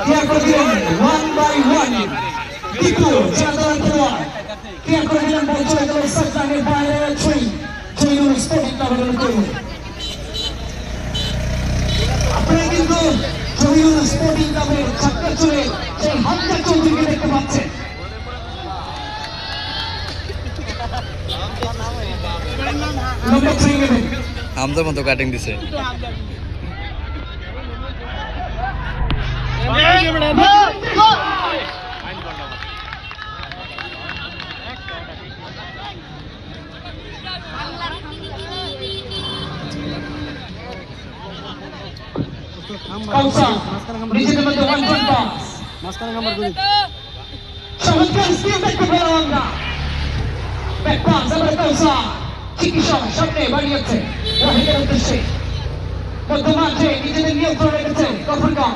Clear করে দিলেন 1 by 1 Tipu চাঁদার খেলোয়াড় ক্লিয়ার করে দিলেন বল চলে গেল সাইডলাইনের বাইরে জয়নুল স্পোর্টিং ক্লাবের কর্মী আপনারা কিন্তু জয়নুল স্পোর্টিং ক্লাবের ছাত্র চলে সেই হামজা চৌধুরীকে দেখতে পাচ্ছেন হামজার মতো কাটিং দিছে নিজেদের মধ্যে ওয়ান পয়েন্ট পাস মাঝখানে নাম্বার করি চমৎকার স্কিল দেখতে পেলাম আমরা ব্যাক পাস আবার কাউসা চিকিৎসা সামনে বাড়িয়েছে ওয়াহিদের উদ্দেশ্যে মধ্যমাঠে নিজেদের নিয়ন্ত্রণ রেখেছে গফরগাঁও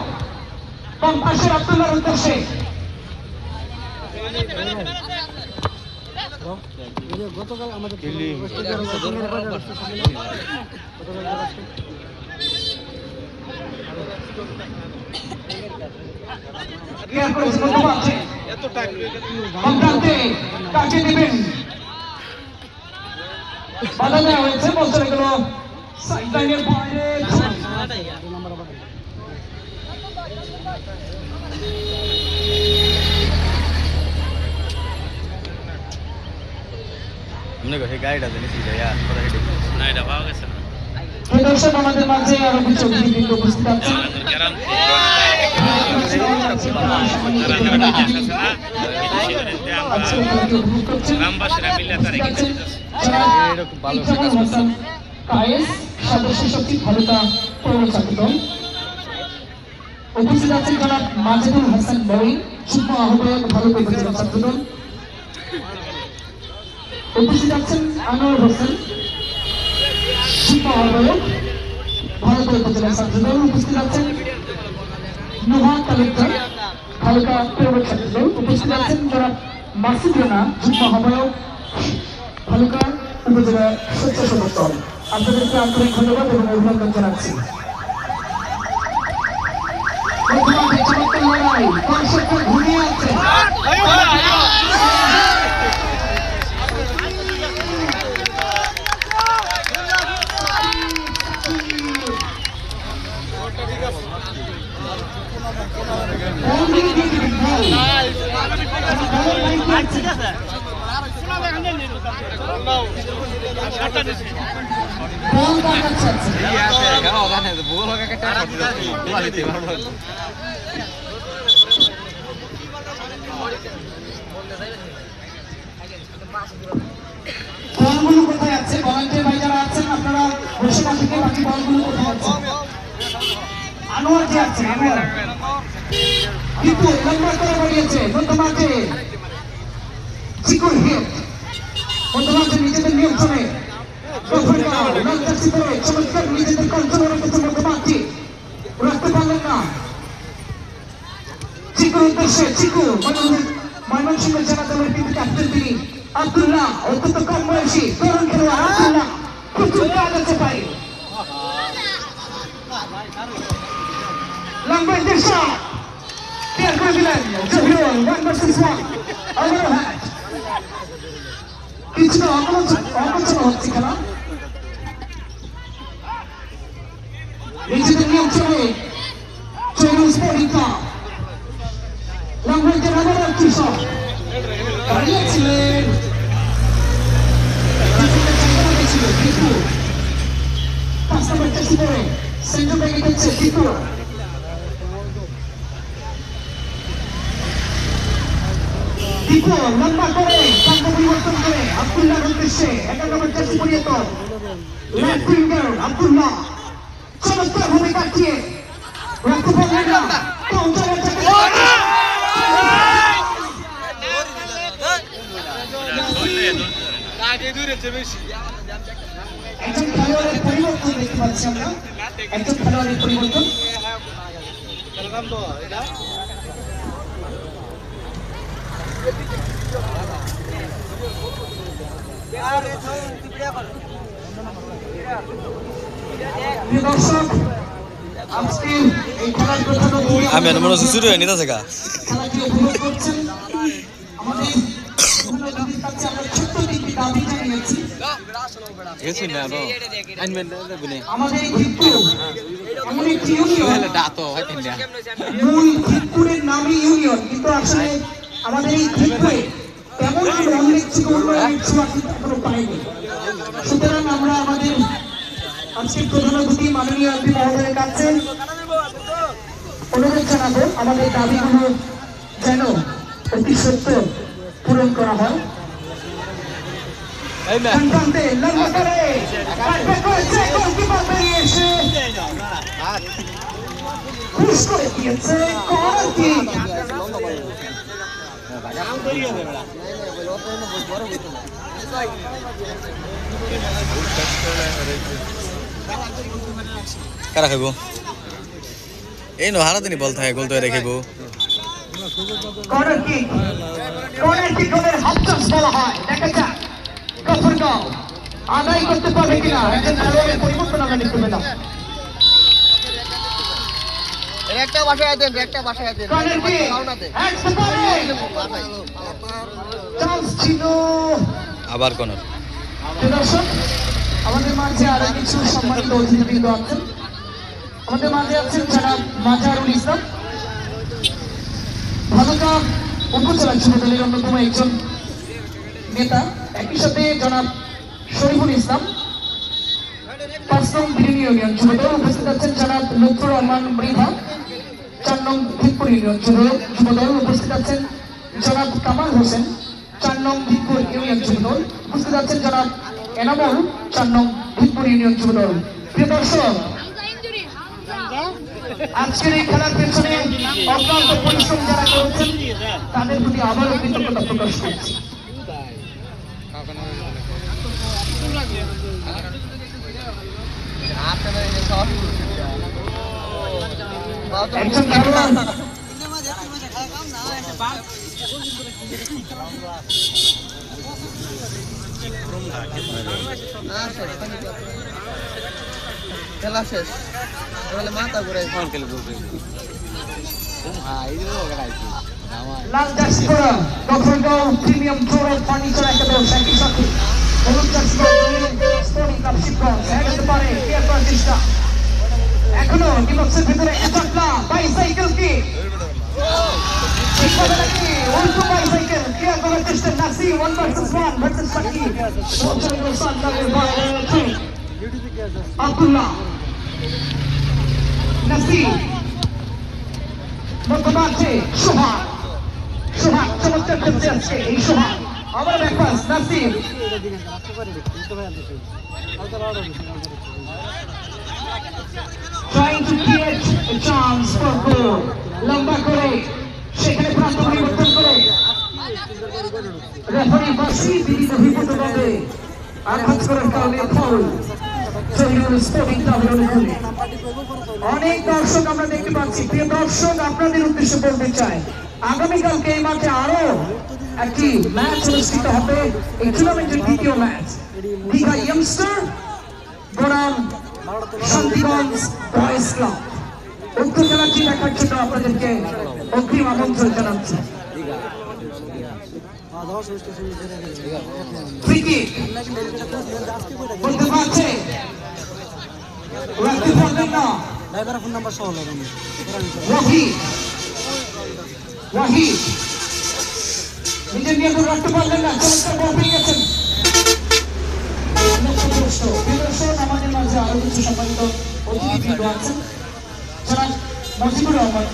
বাম পাশের আব্দুল্লাহর উদ্দেশ্যে গতকাল আমাদের ক্লিয়ার করেছে মধ্যমাঠে বামপ্রান্তে কাটিয়ে দিবেন বাধা দেওয়া হয়েছে বল চলে গেল সাইডলাইনের বাইরে দর্শক আমাদের মাঝে আরো কিছু অতিথিবৃন্দ উপস্থিত আছেন সদস্য সচিব ভারতা পৌর ছাত্রদল উপস্থিত আছেন জনাব মাজেদুল হাসান মঈন যুগ্ম আহ্বায়ক ভারত উপজেলা ছাত্রদল উপস্থিত আছেন আনোয়ার হোসেন যুগ্ম আহ্বায়ক ভারত উপজেলা ছাত্রদল উপস্থিত আছেন নুহা তালুকদার হালকা পৌর ছাত্রদল উপস্থিত আছেন জনাব মাসুদ রানা যুগ্ম আহ্বায়ক হালকা উপজেলা স্বেচ্ছাসেবক দল আপনাদেরকে আন্তরিক ধন্যবাদ এবং অভিনন্দন জানাচ্ছি চমৎকার লড়াই দর্শকরা ঘুমিয়ে আছে বলগুলো কোথায় আছে ভলান্টিয়ার ভাই যারা আছেন আপনারা বসে না থেকে বাকি বলগুলো কোথায় আছে আনোয়ার যে আছে আনোয়ার কিন্তু লম্বা করে বাড়িয়েছে মধ্যমাঠে চিকুর হিট মধ্যমাঠে নিজেদের নিয়ন্ত্রণে চমৎকার নিজেদের কন্ট্রোল রেখেছে মধ্যমাঠে রাখতে পারলেন না চিকুর উদ্দেশ্যে চিকু ময়মনসিংহ জেলা দলের কিন্তু ক্যাপ্টেন তিনি আব্দুল্লাহ অত্যন্ত কম বয়সী তরুণ খেলোয়াড় আব্দুল্লাহ প্রচুর কাজ আছে পারে লম্বের দেশা ক্লিয়ার করে দিলেন জহিরুল 1 ভার্সেস 1 ওভারহ্যান্ড কিছুটা অকোচন হচ্ছে খেলা নিজেদের নিয়ন্ত্রণে জয়নুল স্পোর্টিং ক্লাব লম্বের আবার একটি শট দাঁড়িয়েছিলেন টিপু 5 নম্বর জার্সি পরে সেন্টার ব্যাগে দিচ্ছে টিপু টিপু লম্বা করে প্রান্ত পরিবর্তন করে আব্দুল্লাহর উদ্দেশ্যে 11 নম্বর জার্সি পরিয়ে তো লেফট উইঙ্গার আব্দুল্লাহ চমৎকার ভাবে কাটিয়ে রাখতে পারলেন না কাউন্টারের একজন খেলোয়াড়ের পরিবর্তন দেখতে পাচ্ছি আমরা একজন খেলোয়াড়ের পরিবর্তন দর্শক আজকে এই খেলার প্রধান অতিথি আমি মনে হচ্ছে শুরু হয়ে নিতেছে গা খেলাটি উপভোগ করছেন। আমাদের প্রধান অতিথির কাছে আমরা ছোট্ট একটি দাবি জানিয়েছি। আমাদের এই ভিক্ষু এমন একটি ইউনিয়ন, মূল ভিক্ষুরের নামই ইউনিয়ন, কিন্তু আসলে আমাদের এই ভিক্ষুরে তেমন কোনো উল্লেখযোগ্য উন্নয়নের ছোঁয়া কিন্তু এখনো পাইনি। সুতরাং আমরা আমাদের আজকের প্রধান অতিথি মাননীয় এমপি মহোদয়ের কাছে অনুরোধ জানাবো আমাদের দাবিগুলো যেন অতি সত্য পূরণ করা হয়। কান্তান্তে লম্বা করে কাটবে করেছে, গোলকিপার বেরিয়ে এসে খুশ করে দিয়েছে, কর্নার কিক। কারা খাইব এই নো হারা দিনই বল থাকে গোল তো রেখেব কর্নার কিক, কর্নার কিক ওদের হাফ চান্স বলা হয়। দেখা যাক গফরগাঁও আদায় করতে পারবে কিনা। একজন খেলোয়াড়ের পরিবর্তন আমরা দেখতে পেলাম। একটা বাসায় দেন, একটা বাসায় দেন। কর্নার কিক একশো পারে চান্স ছিল। আবার কোন দর্শক, আমাদের মাঝে আরো কিছু সম্মানিত অতিথিবৃন্দ আছেন। আমাদের মাঝে আছেন জনাব মাজারুল ইসলাম, ভালুকা উপজেলা যুবদলের অন্যতম একজন নেতা। একই সাথে জনাব শরীফুল ইসলাম, ৫ নং বিডিনি ইউনিয়ন যুবদল। উপস্থিত আছেন জনাব লুৎফুর রহমান মৃধা, ৪ নং ভিক্ষুর ইউনিয়ন যুবদল। উপস্থিত আছেন জনাব কামাল হোসেন, ৪ নং ভিক্ষুর ইউনিয়ন যুবদল। উপস্থিত আছেন জনাব এনামুল, ৪ নং ভিক্ষুর ইউনিয়ন যুবদল। প্রিয় দর্শক, আজকের এই খেলার পেছনে অক্লান্ত পরিশ্রম যারা করেছেন তাদের প্রতি আবারও কৃতজ্ঞতা প্রকাশ করছি। একজন খেলোয়াড় খেলা শেষ, তাহলে মাথা ঘুরে লাল জার্সি পরা গফরগাঁও প্রিমিয়াম ফ্লোরের ফার্নিচার একাদশ, একই সাথে হলুদ জার্সি পরা স্পোর্টিং ক্লাব শিবগঞ্জ হেডাতে পারে ক্লিয়ার করার চেষ্টা। এখনো ডিবক্সের ভিতরে এটাকলা বাইসাইকেল কি ঠিকভাবে নাকি উল্টো বাইসাইকেল ক্লিয়ার করার চেষ্টা। নাসি 1 ভার্সেস 1 ভার্সেস সাকি পৌঁছানোর সান্দারের বাইরে আব্দুল্লাহ নাসি বর্তমানে সোহাগ, সোহাগ চমৎকার খেলতে আসছে এই সোহাগ। আবার back pass Nasir, trying to create a chance for goal, লম্বা করে সেখানে প্রান্ত পরিবর্তন করে রেফারি বাসি বিদিত বিপদভাবে আঘাত করার কারণে ফাউল। স্পোর্টিং ক্লাবের অনুকূলে অনেক দর্শক আমরা দেখতে পাচ্ছি। প্রিয় দর্শক, আপনাদের উদ্দেশ্যে বলতে চাই আগামীকালকে এই মাঠে আরো একটি ম্যাচ অনুষ্ঠিত হবে। এই টুর্নামেন্টের দ্বিতীয় ম্যাচ দীঘা ইয়ংস্টার বনাম শান্তিগঞ্জ বয়েজ ক্লাব। উক্ত খেলাটি দেখার জন্য আপনাদেরকে অগ্রিম আমন্ত্রণ জানাচ্ছি। ফ্রি কিক বলতে পারছে রাখতে পারবেন না ফোন নাম্বার সহ ওয়াহিদ, ওয়াহিদ নিজের নিয়ে তো রাখতে পারলেন না, চমৎকার বল পেয়ে গেছেন। আমাদের মাঝে আরো কিছু সম্মানিত অতিথিবৃন্দ আছেন যারা মজিবুর রহমান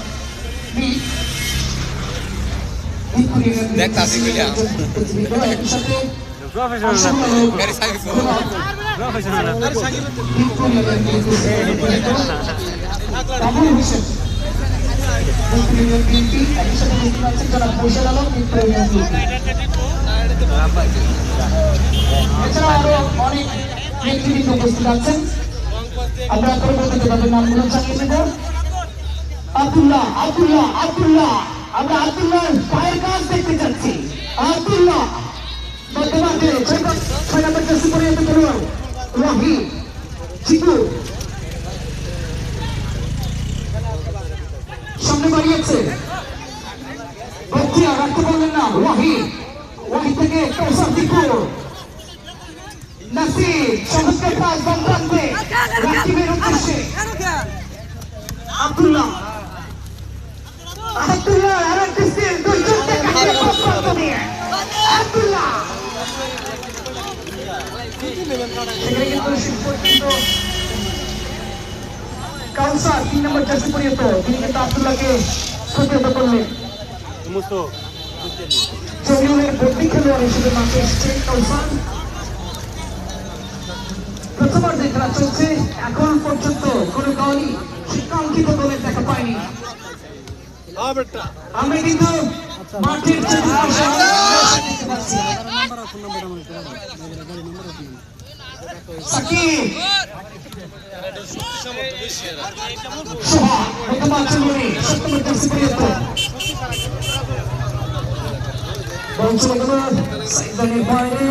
এছাড়া আরো অনেক নেতৃবৃন্দ উপস্থিত আছেন। আমরা পরবর্তীতে তাদের নামগুলো জানিয়ে দেব। আব্দুল্লাহ, আব্দুল্লাহ, আব্দুল্লাহ, আমরা আব্দুল্লাহ পায়ের কাজ দেখতে চাচ্ছি। আব্দুল্লাহ বর্তমানে 6 নম্বর জার্সি পরে খেলোয়াড় ওয়াহিদ, চিকু সামনে বাড়িয়েছে বক্তিয়া রাখতে পারলেন না ওয়াহিদ থেকে কৌশল দিপুর নাসির চমৎকার পাস বাম প্রান্তে রাকিবের উদ্দেশ্যে আব্দুল্লাহ আরেকটি স্টিল দুইজন থেকে প্রান্ত দিয়ে আব্দুল্লাহ সেখানে কিন্তু কাউসার 3 নম্বর জার্সি পরিহিত তিনি কিন্তু আব্দুল্লাহকে প্রতিহত করলেন জমিউলের বদলি খেলোয়াড় হিসেবে মাঠে এসছে কাউসার প্রথমার্ধে খেলা চলছে এখন পর্যন্ত কোনো দলই শিক্ষাঙ্কিত দলের দেখা পায়নি আমরা কিন্তু মাঠের চতুর্পাশে দেখতে পাচ্ছি সাকিব সোহা প্রথমা চলুনি সপ্তম জার্সি পরিহিত বল চলে গেল সাইদানের বাইরে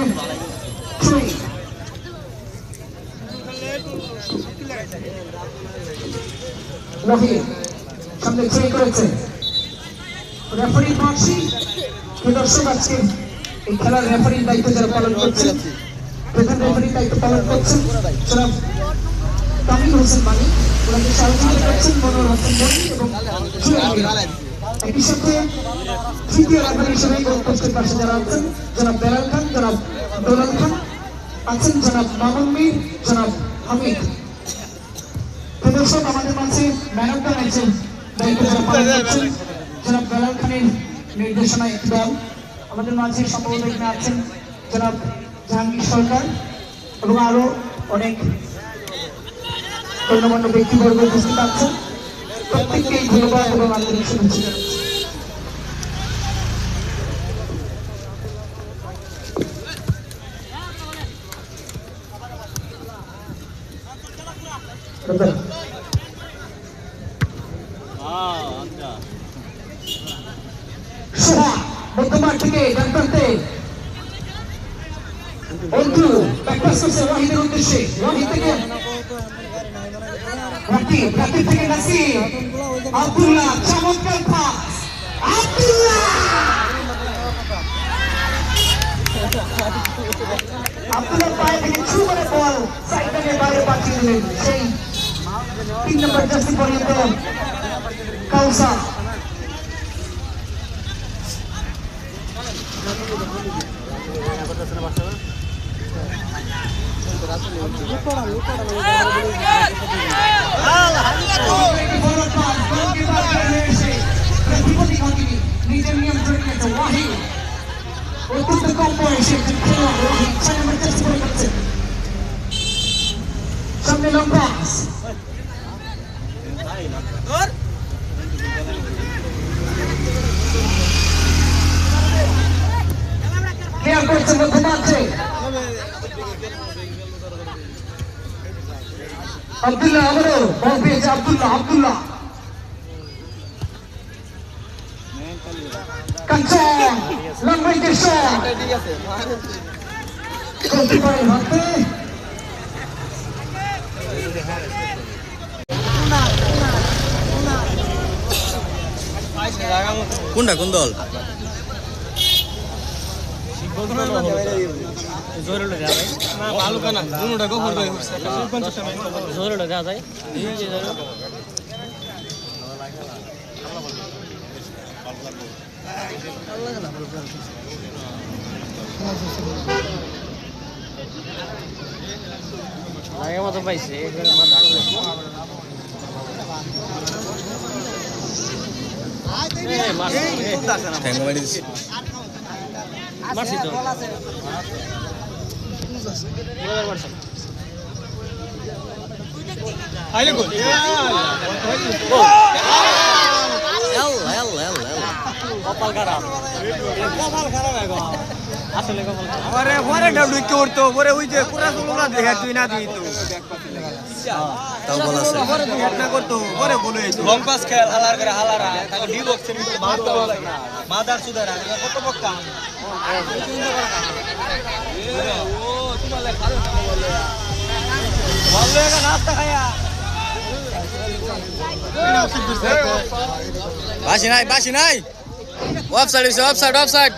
ছুঁই রহিম সামনে ছুঁই করেছে রেফারি মার্সি দর্শক আজকে এই খেলার রেফারির দায়িত্ব যারা পালন করছেন প্রধান রেফারির দায়িত্ব পালন করছেন জনাব তামিম হোসেন মানিক ওনাকে সহযোগিতা করছেন মনোহর হোসেন মনি এবং একই সাথে তৃতীয় রেফারি হিসেবে গোলপোস্টের পাশে যারা আছেন জনাব বেলাল খান জনাব ডোনাল খান আছেন জনাব মামুন মীর জনাব হামিদ দর্শক আমাদের মাঝে ম্যান অফ দ্য ম্যাচের দায়িত্ব যারা পালন করছেন জনাব বেলাল খানের নির্দেশনায় একটি দল আমাদের মাঝে সম্ভবত এখানে আছেন জনাব জাহাঙ্গীর সরকার এবং আরো অনেক গণ্যমান্য ব্যক্তিবর্গ উপস্থিত আছেন প্রত্যেককে ধন্যবাদ এবং আন্তরিক শুভেচ্ছা জানাচ্ছি সোহা মধ্যমাঠ থেকে ডান প্রান্তে বন্ধু ব্যাকপাস করছে ওয়াহিদের উদ্দেশ্যে ওয়াহিদ থেকে রাকিব থেকে নাসির আব্দুল্লাহ চমৎকার পাস আব্দুল্লাহ পায়ে থেকে ছু করে বল সাইডের বাইরে পাঠিয়ে দিলেন সেই 3 নম্বর জার্সি পরিহিত কাউসার নিজের নিয়ন্ত্রণ নিয়েছে ওয়াহিদ অত্যন্ত কম বয়সে খেলোয়াড় ওয়াহিদ 6 নম্বর জার্সি পরে করছে সামনে লং পাস ক্লিয়ার করছে মধ্যমাঠে আব্দুল্লাহ আবারও বল পেয়েছে আব্দুল্লাহ কাঞ্চন লং রাইটের শট গোলকিপারের হাতে কোনটা কোন দল আগে মতো পাইছে ঠ্যাঙ্গো মারি দিছি মারছি তো আইলে গোল কপাল খারাপ এখন আসলে কপাল খারাপ পরে পরে ডাবলু কি করতো পরে ওই যে পুরা চলনা দেখে তুই না তুই তো তাও বল আছে পরে তুই না করতো পরে বলে লং পাস খেল হালার করে হালারা তাকে ডি বক্সের ভিতরে মারতে হবে মাদার সুদারা কত বক্কা ও তোমালে ভালো বলে ভালো লাগা নাস্তা খায়া বাসি নাই অফসাইড হইছে অফসাইড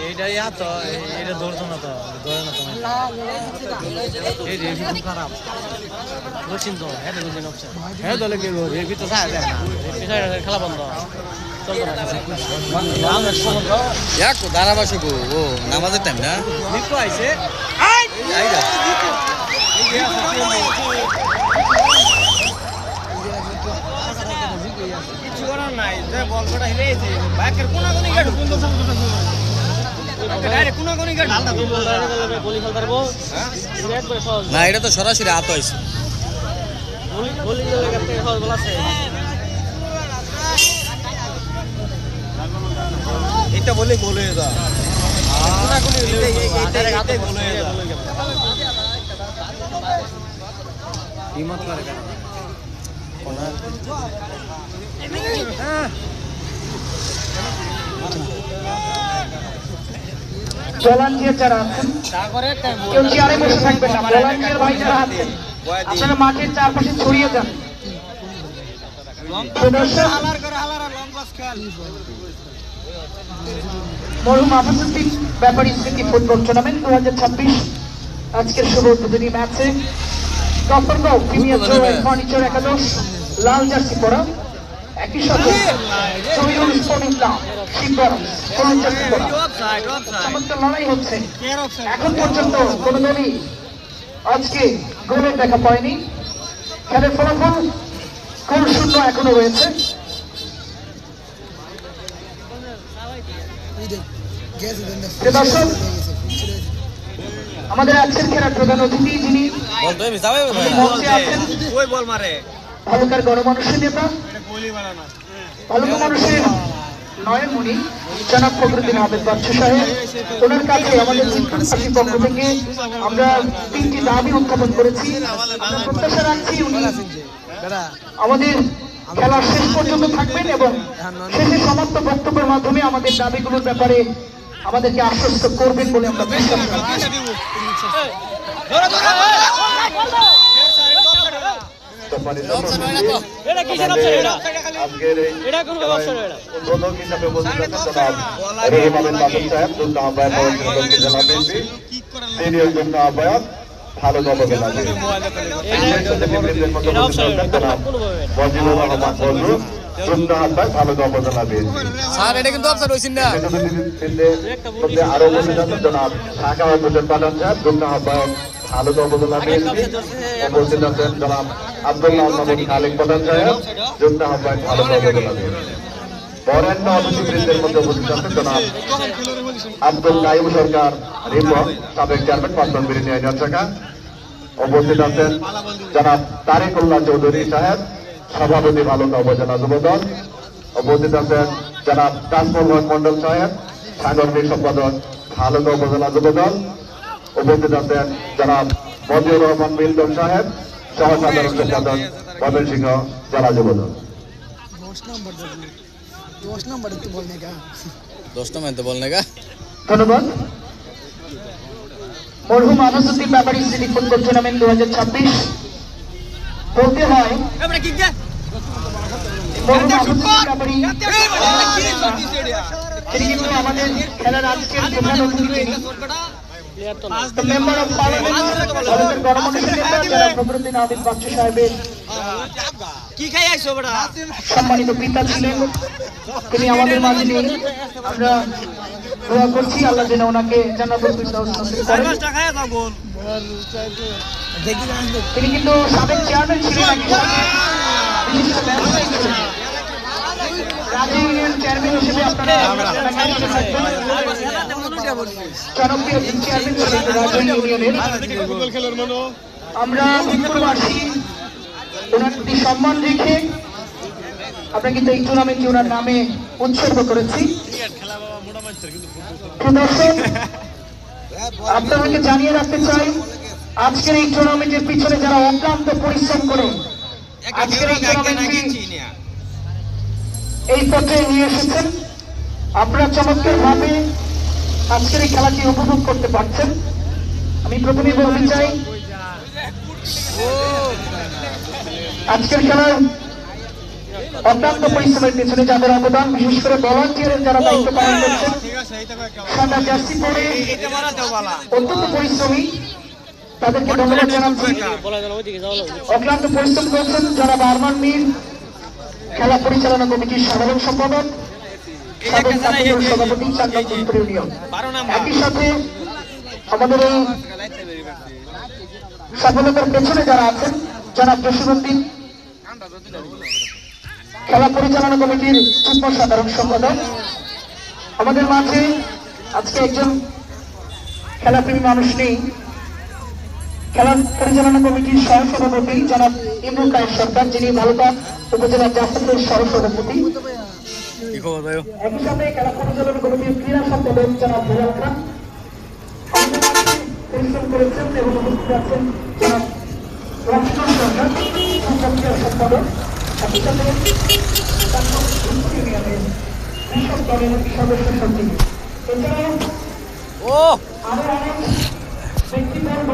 এইটা ইয়া তো এটা ধরতো না তো ধরে না তো এই রেফি খুব খারাপ বলছেন তো এটা দুদিন অপশন হ্যাঁ দলে কি রেফি তো সাথে দেয় না রেফি সাথে খেলা বন্ধ চলতো না এক দাঁড়াবাসো গো ও নামাজের টাইম না নিকো আইছে আইরা কিছু করার নাই যে বল কটা হেরেছে বাইকের কোনাগুনি গাড়ি ডাইরেক্ট কোনাগুনি গাড়ি ঢালটা তো বলি খেলতে পারবো হ্যাঁ একবারে সহজ না এটা তো সরাসরি হাত হইছে বলি গেলে কাছে সহজ বল আছে এটা বলে গোল হয়ে যা কোনাগুনি এইটা গোল হয়ে যা হিম্মত করে কেন ভলান্টিয়ার যারা আছেন কেউ চেয়ারে বসে থাকবেন না, ভলান্টিয়ার ভাই যারা আছেন আপনারা মাঠের চারপাশে ছড়িয়ে যান। প্রদর্শন মরহুম আফাসুদ্দিন ব্যাপারী স্মৃতি ফুটবল টুর্নামেন্ট 2026 আজকের শুভ উদ্বোধনী ম্যাচে গফরগাঁও প্রিমিয়ার ফার্নিচার একাদশ লাল জার্সি পরা, একই সাথে শহীদুল স্পোর্টিং ক্লাব শিবগঞ্জ হলুদ জার্সি পরা চমৎকার লড়াই হচ্ছে। এখন পর্যন্ত কোন দলই আজকে গোলের দেখা পায়নি। খেলার ফলাফল গোল শূন্য এখনো রয়েছে। দর্শক, আমাদের আজকের খেলার প্রধান অতিথি যিনি বলতো আমি যাবে মঞ্চে আছেন ওই বল মারে ভালুকার গণমানুষের নেতা, এটা গোলই মারা না ভালুকা মানুষের নয়নমণি জনাব ফখরুদ্দিন আহমেদ বাচ্চু সাহেব, ওনার কাছে আমাদের চিত্তন পার্টির পক্ষ থেকে আমরা 3টি দাবি উত্থাপন করেছি। আমরা প্রত্যাশা রাখছি উনি আমাদের খেলার শেষ পর্যন্ত থাকবেন এবং শেষে সমাপ্ত বক্তব্যের মাধ্যমে আমাদের দাবিগুলোর ব্যাপারে আমাদেরকে আশ্বস্ত করবেন বলে আমরা বিশ্বাস করি। স্যার এটা কিন্তু অফসাইড হইছেন না আরো বসে যাচ্ছেন জনাব ঢাকা উপজেলা প্রধান সাহেব যুগ্ম আহ্বায়ক আলোচনা উপজেলা বিএনপি উপস্থিত আছেন জনাব আব্দুল্লাহ মাহমুদ খালেক প্রধান সাহেব যুগ্ম আহ্বায়ক আলোচনা উপজেলা বিএনপি বরেণ্য অতিথিবৃন্দের মধ্যে উপস্থিত আছেন জনাব আব্দুল কাইম সরকার রিপন সাবেক চেয়ারম্যান পাঁচজন বিরোধী আইন শাখা উপস্থিত আছেন জনাব তারিকুল্লাহ চৌধুরী সাহেব সভাপতি ভালুকা উপজেলা যুবদল উপস্থিত আছেন জনাব তাজমুল হক মন্ডল সাহেব সাংগঠনিক সম্পাদক ভালুকা উপজেলা যুবদল উপস্থিত আছেন জনাব মজিউর রহমান মিল্টন সাহেব সহ সাধারণ সম্পাদক ময়মনসিংহ জেলা যুবদল। 10 নম্বর বলনে গা ধন্যবাদ। মরহুম আফাসুদ্দিন ব্যাপারী স্মৃতি ফুটবল টুর্নামেন্ট 2026 বলতে হয় মরহুম আফাসুদ্দিন ব্যাপারী তিনি কিন্তু আমাদের খেলার আজকের প্রধান অতিথি, মেম্বার অফ পার্লামেন্ট ভারতের গণমানুষের নেতা জনাব ফখরুদ্দিন আহমেদ বাচ্চু সাহেবের সম্মানিত পিতা ছিলেন। তিনি আমাদের মাঝে নেই, আমরা দোয়া করছি আল্লাহ যেন ওনাকে জান্নাতুল ফিরদাউস নসিব করেন। তিনি কিন্তু সাবেক চেয়ারম্যান ছিলেন, রাজু ইউনিয়ন চেয়ারম্যান হিসেবে আপনারা জনপ্রিয় চেয়ারম্যান ছিলেন রাজু ইউনিয়নের। আমরা বিপুলবাসী ওনার প্রতি সম্মান রেখে আমরা কিন্তু এই টুর্নামেন্টটি ওনার নামে উৎসর্গ করেছি। দর্শক, আপনাদেরকে জানিয়ে রাখতে চাই আজকের এই টুর্নামেন্টের পিছনে যারা অক্লান্ত পরিশ্রম করে আজকের এই টুর্নামেন্টটি এই পর্যায়ে নিয়ে এসেছেন, আপনারা চমৎকার ভাবে আজকের এই খেলাটি উপভোগ করতে পারছেন। আমি প্রথমে বলতে চাই আজকের খেলায় অত্যন্ত পরিশ্রমের পেছনে যাদের অবদান, বিশেষ করে ভলান্টিয়ারের যারা দায়িত্ব পালন করছেন, সাদা জার্সি পরে অত্যন্ত পরিশ্রমী, তাদেরকে ধন্যবাদ জানাচ্ছি। অক্লান্ত পরিশ্রম করছেন যারা বারমান মীর, খেলা পরিচালনা কমিটির সাধারণ সম্পাদক, সাবেক ছাত্রদল সভাপতি, 4 নম্বর ইউনিয়ন। একই সাথে আমাদের এই সফলতার পেছনে যারা আছেন, জনাব জসিমউদ্দিন, খেলা পরিচালনা কমিটির যুগ্ম সাধারণ সম্পাদক। আমাদের মাঝে আজকে একজন খেলাপ্রেমী মানুষ নেই, খেলা পরিচালনা কমিটির সহসভাপতি জনাব ইমরুল কায়েম সরকার, যিনি ভালুকা উপজেলা জাসদের সহসভাপতি। একই সাথে খেলা পরিচালনা কমিটির ক্রীড়া সম্পাদক জনাব হেলাল খান পরিশ্রম করেছেন এবং উপস্থিত আছেন জনাব রফিকুল সরকার, সম্পাদক সম্পাদক। একই সাথে ইউনিয়নের কৃষক দলের সদস্য সচিব। এছাড়াও আরো অনেক ব্যক্তিবর্গ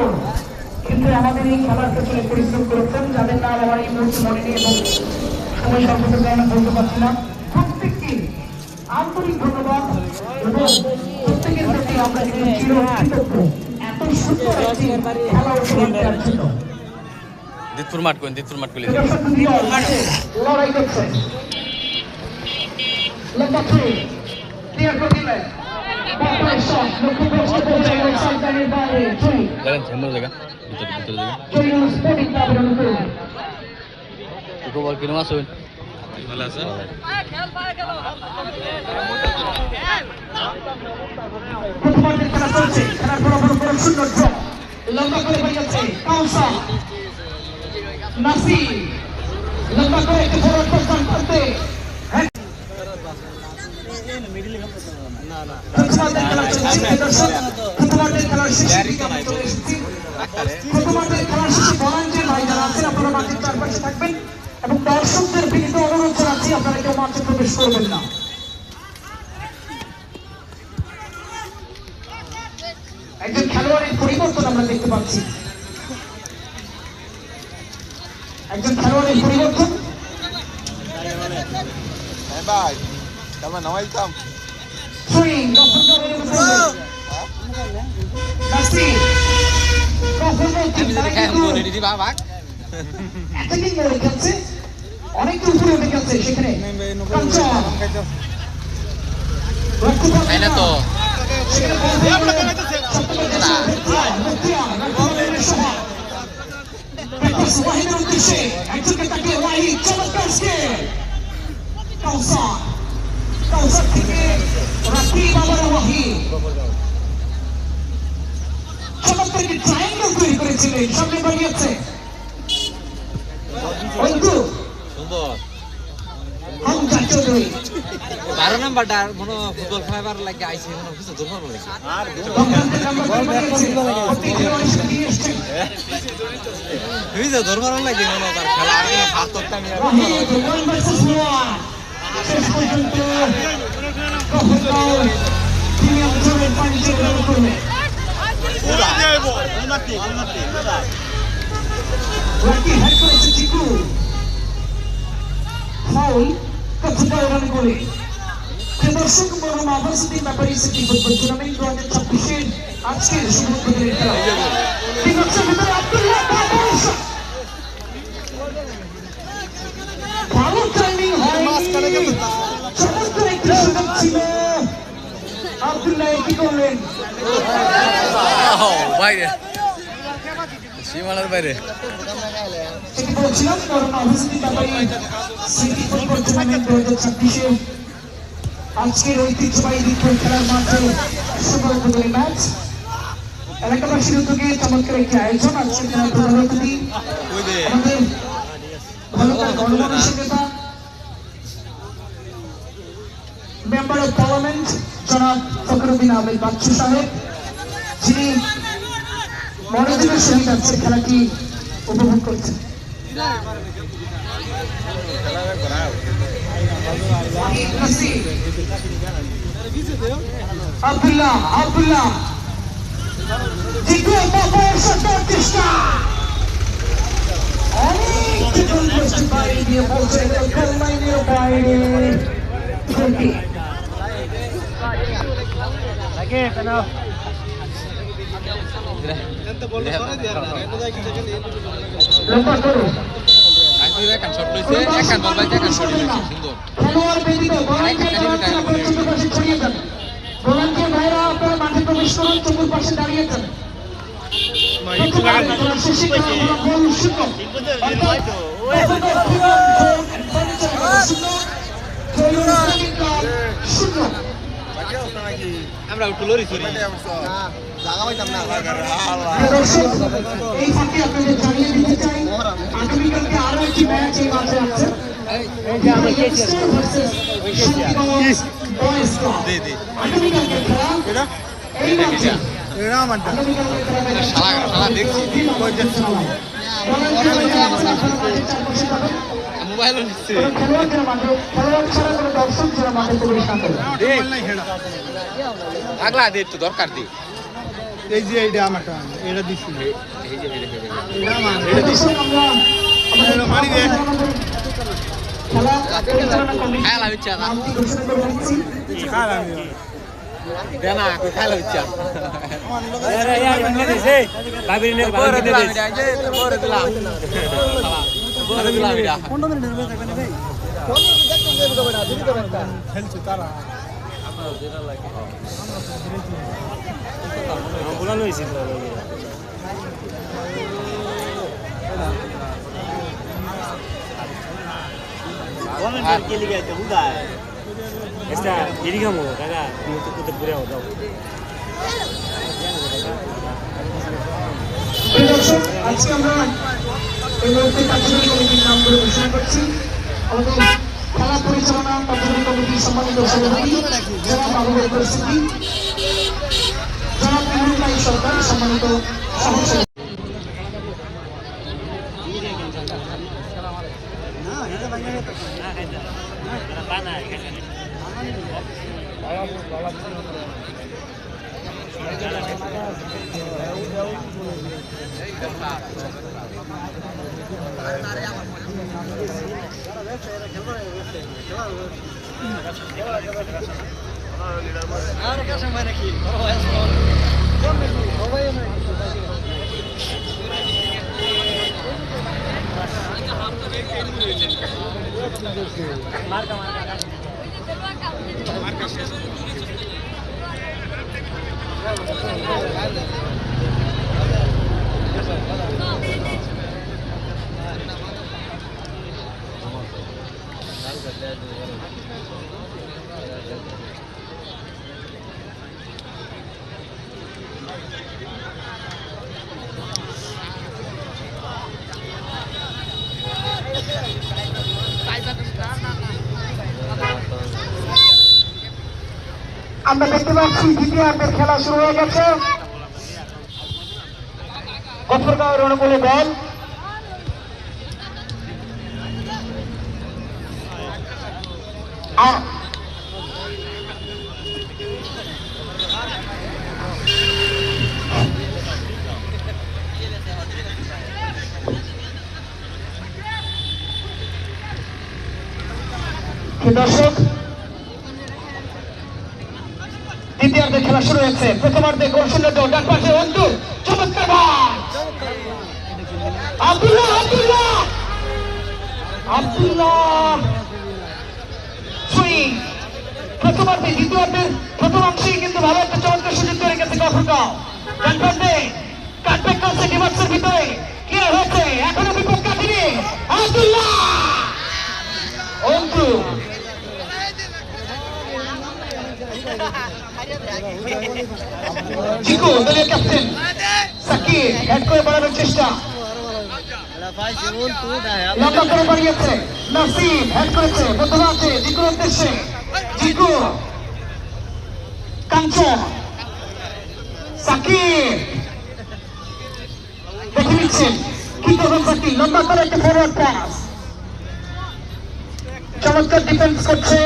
কিন্তু আমাদের এই খেলার পেছনে পরিশ্রম করেছেন, যাদের নাম আমার এই মুহূর্তে মনে নেই এবং সময় স্বল্পতার কারণে বলতে পারছি না। প্রত্যেককে আন্তরিক ধন্যবাদ এবং প্রত্যেকের প্রতি আমরা কিন্তু চিরকৃতজ্ঞ এত সুন্দর একটি খেলা উপহার দেওয়ার জন্য। দিতপুর মাঠ করলে লড়াই করছেন লম্বা থ্রি ক্লিয়ার করে দিলেন, কিরম আছেন? ভালো আছে। প্রথমার্ধের খেলা চলছে, খেলার বড় শূন্য ড্র, লম্বা করে বাড়িয়েছে কাউসার নাসির, লম্বা করে একটি বড় প্রস্থান করতে প্রথমার্ধের খেলা চলছে। দর্শক, প্রথমার্ধের খেলার শেষে ভলান্টিয়ার ভাই যারা আছেন আপনারা মাঠের চারপাশে থাকবেন এবং দর্শকদের বিনীত অনুরোধ জানাচ্ছি আপনারা কেউ মাঠে প্রবেশ করবেন না। একজন খেলোয়াড়ের পরিবর্তন আমরা দেখতে পাচ্ছি, একজন খেলোয়াড়ের পরিবর্তন। অনেকটা উপরে উঠে গেছে সেখানে ট্রায়াঙ্গেল তৈরি করেছিলেন, সামনে বাড়িয়েছে বারো নাম্বারটা মনে ফুটবল খেলাবার লাগে আইসে মনে কিছু দুর্বল হয়েছে দুর্বল লাগে মনে তার খেলা আগে হাত তোরটা নিয়ে দর্শক মরম আভাসিক ব্যাপারী সিটি ফুটবল টুর্নামেন্ট 2026 আজকের শুভ উদ্বোধনের খেলা ভালো টাইমিং হয়নি, চমৎকার একটি সুযোগ ছিল। আব্দুল্লাহ কি করলেন বাইরে সীমানার বাইরে বলছিলাম মরম আভাসিক ব্যাপারী সিটি ফুটবল টুর্নামেন্ট 2026 আজকের ঐতিহ্যবাহী দ্বিতীয় খেলার মাঠে শুভ উদ্বোধনী ম্যাচ। এলাকাবাসীর উদ্যোগে চমৎকার একটি আয়োজন। আজকের খেলার প্রধান অতিথি আমাদের ভালুকার গণমানুষের নেতা মেম্বার অফ পার্লামেন্ট জনাব ফখরুদ্দিন আহমেদ বাচ্চু সাহেব, যিনি মনোযোগের সহিত আজকের খেলাটি উপভোগ করছেন। আব্দুল্লাহ আব্দুল্লাহ দ্বিতীয় চেষ্টা অনেক দিয়ে বলছে গোল লাইনের বাইরে 20 লম্বা করো খেলোয়াড় ব্যতীত পাশে ছড়িয়ে যান ভলান্টিয়ার ভাইরা আপনারা মাঠে প্রবেশ করুন চতুর পাশে দাঁড়িয়ে যান আমরা একটু লড়ি চড়ি এই ফাঁকে আপনাদের জানিয়ে দিতে চাই আগামীকালকে আরো একটি ম্যাচ এই মাঠে আছে আগামীকালকে খেলা এই মাঠে মোবাইল নিচ্ছে আগলা দে একটু দরকার দি এই যে এইটা আমারটা এটা দিছি এই যে খাইলা ইচ্ছা না দেনা কই খাইলা ইচ্ছা আরে यार ইন্নে দেছে বাবিরিনের বড় দিলাম এটা বড় দিলাম বড় দিলাম এটা 15 মিনিটের মধ্যে থাকবে না ভাই 15 মিনিট দেখতে দেব না দিতে পারবে না খেলছে তারা আপনারা যেটা লাগে আমরা বলা লইছি তো volunteer के लिए तो हुआ है ऐसा इरिगम हो काका ये तो कुछ बुरा हो जाओ দর্শক আজকে আমরা এই মুহূর্তে কার্যকরী কমিটির নামগুলো ঘোষণা করছি আমাদের খেলা পরিচালনা কার্যকরী কমিটির সম্মানিত সভাপতি জনাব আবুল পরিস্থিতি জনাব ইমরুল সরকার সম্মানিত সভাপতি আমরা দেখতে পাচ্ছি দ্বিতীয়ার্ধের খেলা শুরু হয়ে গেছে গফরগাঁওয়ের অনুকূলে দল দর্শক দ্বিতীয়ার্ধে খেলা শুরু হয়েছে প্রথমার্ধে গোলশূন্য দল ডান পাশে অন্তু চমৎকার আব্দুল্লাহ আব্দুল্লাহ আব্দুল্লাহ সুইং প্রথমার্ধে দ্বিতীয়ার্ধের প্রথমাংশেই কিন্তু ভালো একটা চমৎকার সুযোগ তৈরি গেছে গফরগাঁও ডান পাশে কাটব্যাক করছে ডিমার্সের ভিতরে কি হয়েছে এখনো বিপদ কাটিনি আব্দুল্লাহ অন্তু জিকো দলীয় ক্যাপ্টেন সাকিব হেড করে বাড়ানোর চেষ্টা লম্বা করে বাড়িয়েছে নাসিম হেড করেছে বদলা আছে জিকোর উদ্দেশ্যে জিকো কাঞ্চন সাকিব দেখে নিচ্ছেন কি করবেন সাকিব লম্বা করে একটা ফরওয়ার্ড পাস চমৎকার ডিফেন্স করছে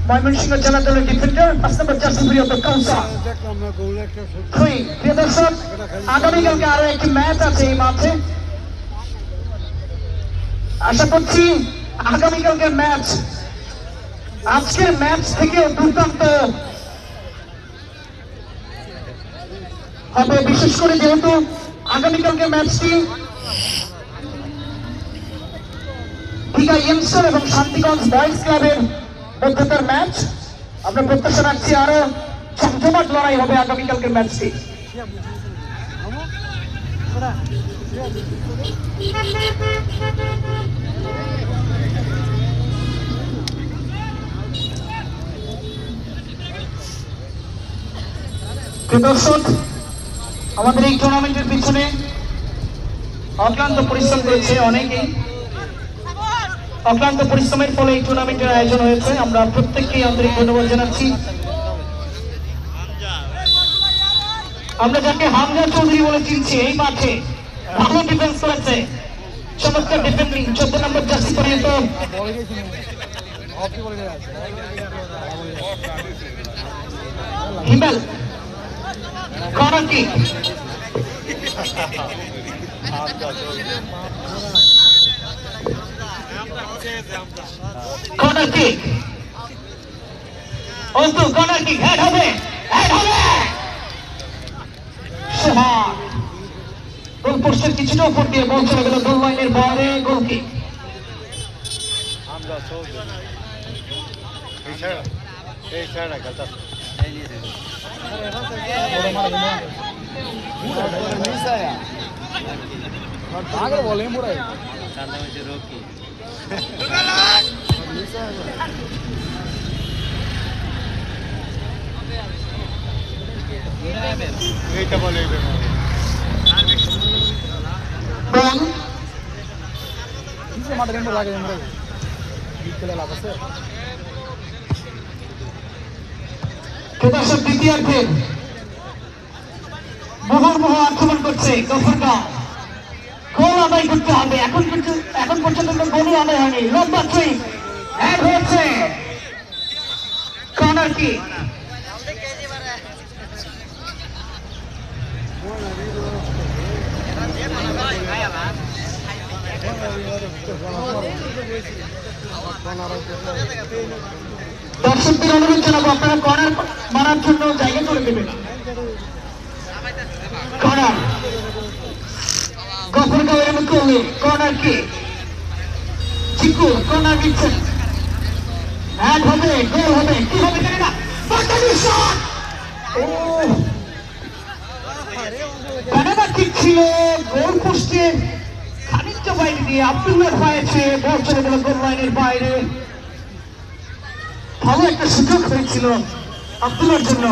ময়মনসিংহ জেলা দলের ডিফেন্ডার 5 নম্বর জার্সি প্রিয় কাউসা প্রিয় দর্শক আগামীকালকে আরো একটি ম্যাচ আছে এই মাঠে আশা করছি আগামীকালকের ম্যাচ আজকের ম্যাচ থেকে দুর্দান্ত হবে, বিশেষ করে যেহেতু আগামীকালকের ম্যাচটি দীঘা ইয়ংস্টার এবং শান্তিগঞ্জ বয়েজ ক্লাবের মধ্যকার ম্যাচ। আমরা প্রত্যাশা রাখছি আরো জমজমাট লড়াই হবে আগামীকালকের ম্যাচটি। দর্শক, আমাদের এই টুর্নামেন্টের পিছনে অক্লান্ত পরিশ্রম করেছে অনেকেই। অক্লান্ত পরিশ্রমের ফলে এই টুর্নামেন্টের আয়োজন হয়েছে। আমরা প্রত্যেককেই আন্তরিক ধন্যবাদ জানাচ্ছি। আমরা যাকে হামজা চৌধুরী বলে চিনছি, এই মাঠে ভালো ডিফেন্স করেছে, চমৎকার ডিফেন্ডিং, 14 নম্বর জার্সি পরিণত Himel. Corner kick, corner kick, Antu corner kick, head হবে, হেড হবে। সোহাগ গোল পোস্টের কিছুটা উপর দিয়ে বল চলে গেল গোল লাইনের বাইরে, গোল কিক। দ্বিতীয়ার্ধে মুহুর্মুহু আক্রমণ করছে গফরগাঁও। গোল আদায় করতে হবে, এখন পর্যন্ত গোলই আদায় হয়নি। লম্বা সুইং, হেড হয়েছে, কর্নার কিক। দর্শকদের অনুরোধ জানাবো, আপনারা কর্নার মারার জন্য জায়গা করে দেবেন। কর্নার গফরগাঁওয়ের মুখে কর্নার কিক, চিকু কর্নার দিচ্ছেন, হ্যাড হবে, গোল হবে, কি হবে জানি না। কানাডা কিক ছিল, গোল পোস্টে খানিকটা বাইরে দিয়ে আব্দুল্লাহ পায়েছে, বল চলে গেল গোল লাইনের বাইরে। ভালো একটা সুযোগ হয়েছিল আব্দুল্লাহর জন্য,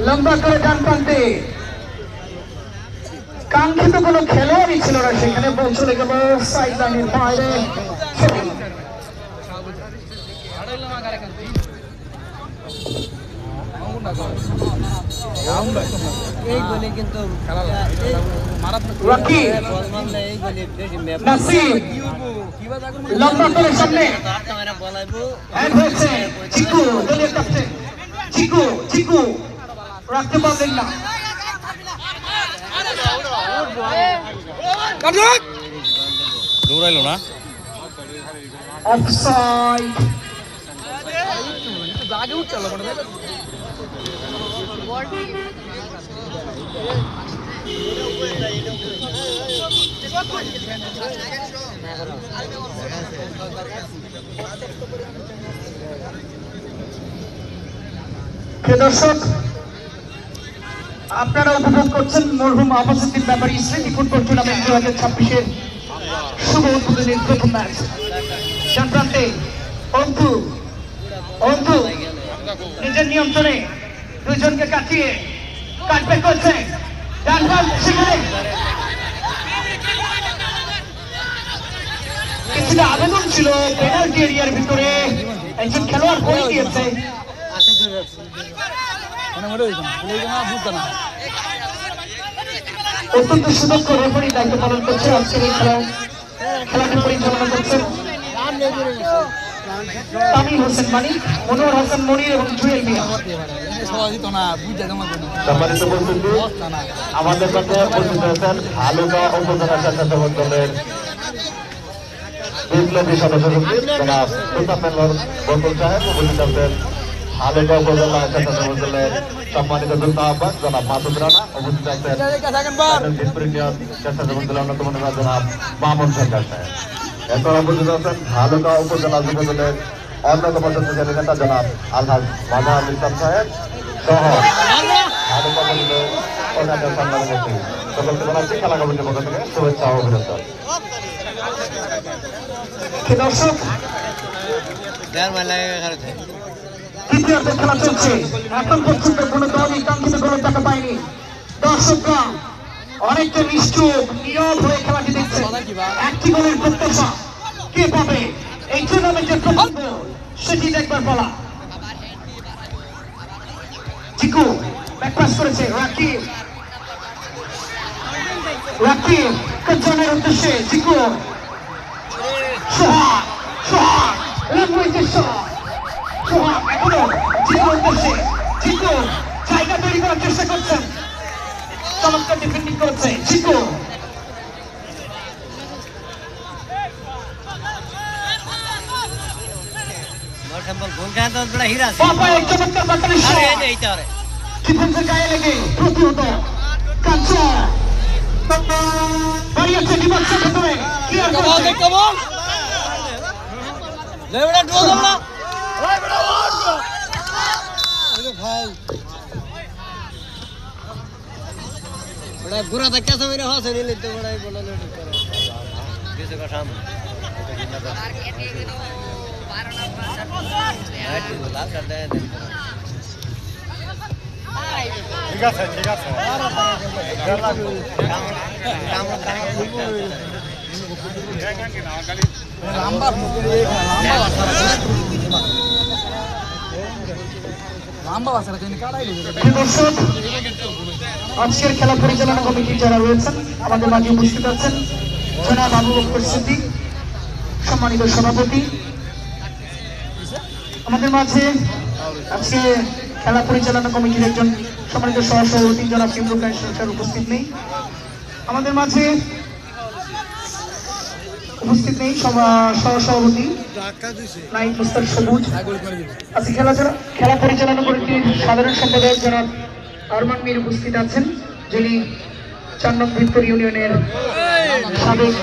লম্বা করে ডান প্রান্তে, কাঙ্ক্ষিত কোনো খেলোয়াড়ই ছিল না সেখানে, বল চলে গেল সাইড লাইনের বাইরে। এই গোলে কিন্তু রকি নাসির লম্বা করে সামনে, হেড হয়েছে চিকু, দলীয় ক্যাপ্টেন চিকু। চিকু রাখতে পারলেন না, দৌড়াইলো না। অফসাইড। দর্শক, আপনারা উপভোগ করছেন মরহুম আফাসউদ্দিন ব্যাপারী স্মৃতি ফুটবল টুর্নামেন্ট 2026-এর শুভ উদ্বোধনের প্রথম ম্যাচ। ডান প্রান্তে অন্তু, অন্তু নিজের নিয়ন্ত্রণে দুইজনকে কাটিয়ে কাটব্যাক করছে, ডান প্রান্ত সেখানে কিছুটা আবেদন ছিল পেনাল্টি এরিয়ার ভিতরে, একজন খেলোয়াড় পড়ে গিয়েছে। অত্যন্ত সুদক্ষ রেফারি দায়িত্ব পালন করছে আজকের এই খেলাটি পরিচালনা করছেন তামিম হোসেন মানিক, মনোহর হাসান মনির এবং জুয়েল মিয়া। সম্মানিত উপস্থিতি, আমাদের কাছে উপস্থিত আছেন আলুকা উপজেলা স্বেচ্ছাসেবক দলের বিপ্লবী সদস্য সচিব জনাব মুস্তাফিজুর বকুল সাহেব, উপস্থিত আছেন হালেগা উপজেলা স্বেচ্ছাসেবক দলের সম্মানিত যুগ্ম আহ্বায়ক জনাব মাসুদ রানা, উপস্থিত আছেন দিনপুর ইউনিয়ন স্বেচ্ছাসেবক দলের অন্যতম নেতা জনাব মামুন সরকার সাহেব। এছাড়া উপস্থিত আছেন হালেগা উপজেলা যুব দলের অন্যতম শক্তিশালী নেতা জনাব আলহাজ মাজাহার ইসলাম সাহেব সহ হালেগা উপজেলার অন্যান্য সম্মানিত ব্যক্তি সকলকে জানাচ্ছি খেলা কমিটির পক্ষ থেকে শুভেচ্ছা ও অভিনন্দন। দর্শক তৃতীয়ার্ধের খেলা চলছে, এখন পর্যন্ত কোনো দলই কাঙ্ক্ষিত গোলের টাকা পায়নি। দর্শকরা অনেকটা নিশ্চুপ নীরব হয়ে খেলাটি দেখছে। একটি গোলের প্রত্যাশা কে পাবে এই টুর্নামেন্টের প্রথম গোল, সেটি দেখবার বলা। চিকু ব্যাকপাস করেছে, রাকিব কাঞ্চনের উদ্দেশ্যে চিকু সোহাগ এখনো চিকুর উদ্দেশ্যে চিকু জায়গা তৈরি করার চেষ্টা করছেন, চমৎকার ডিফেন্ডিং করছে চিকু। চমৎকার বাটারি ডিফেন্সের গায়ে লেগে প্রতিহত কাঞ্চন বাড়িয়েছে ডিমান্ডের ভেতরে ক্লিয়ার করছে। बुरा था कैसा मेरे हाथ से नहीं लेते बड़ा ही बोला किसी का शाम আজকের খেলা পরিচালনা কমিটির যারা রয়েছেন আমাদের মাঝে উপস্থিত আছেন জনাব আবু বকর সিদ্দিক, সম্মানিত সভাপতি। আমাদের মাঝে আজকে খেলা পরিচালনা কমিটির একজন সম্মানিত সহসভাপতি জনাব ইমরুল কায়েম সরকার উপস্থিত নেই। আমাদের মাঝে উপস্থিত নেই সহসভাপতি নাইম মুস্তাক সবুজ। আজকে খেলা পরিচালনা কমিটির সাধারণ সম্পাদক জনাব আরমান মীর উপস্থিত আছেন, যিনি 4 নং ভিক্টর ইউনিয়নের সাবেক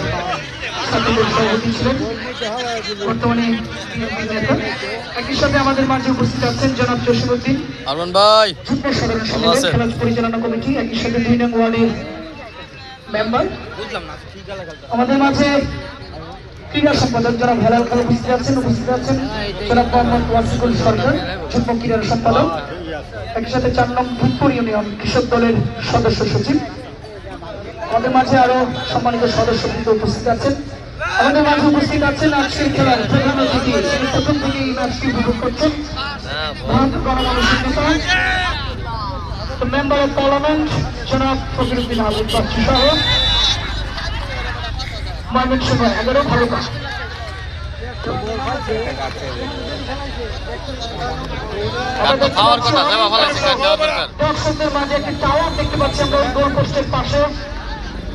ছাত্রদের সভাপতি ছিলেন, বর্তমানে নেতা। একই সাথে আমাদের মাঝে উপস্থিত আছেন জনাব জসিমউদ্দিন যুগ্ম সাধারণ সম্পাদক খেলা পরিচালনা কমিটি, একই সাথে 2 নং ওয়ার্ডের মেম্বার। আমাদের মাঝে ক্রীড়া সম্পাদক জনাব হেলাল খান উপস্থিত আছেন জনাব মোহাম্মদ ওয়াসিকুল সরকার যুগ্ম ক্রীড়া সম্পাদক, একই সাথে 4 নং ভিক্টর ইউনিয়ন কৃষক দলের সদস্য সচিব। আমাদের মাঝে আরো সম্মানিত সদস্যবৃন্দ উপস্থিত আছেন। আমাদের মাঝে উপস্থিত আছেন আজকের খেলার প্রধান অতিথি, তিনি প্রথম থেকে এই ম্যাচটি উপভোগ করছেন, ভারত গণমানুষের নেতা মেম্বার অফ পার্লামেন্ট জনাব ফজলুদ্দিন আহমেদ বাচ্চু সহ ময়মনসিংহ 11 ভারত। দর্শকদের মাঝে একটি টাওয়ার দেখতে পাচ্ছি আমরা গোল পোস্টের পাশে।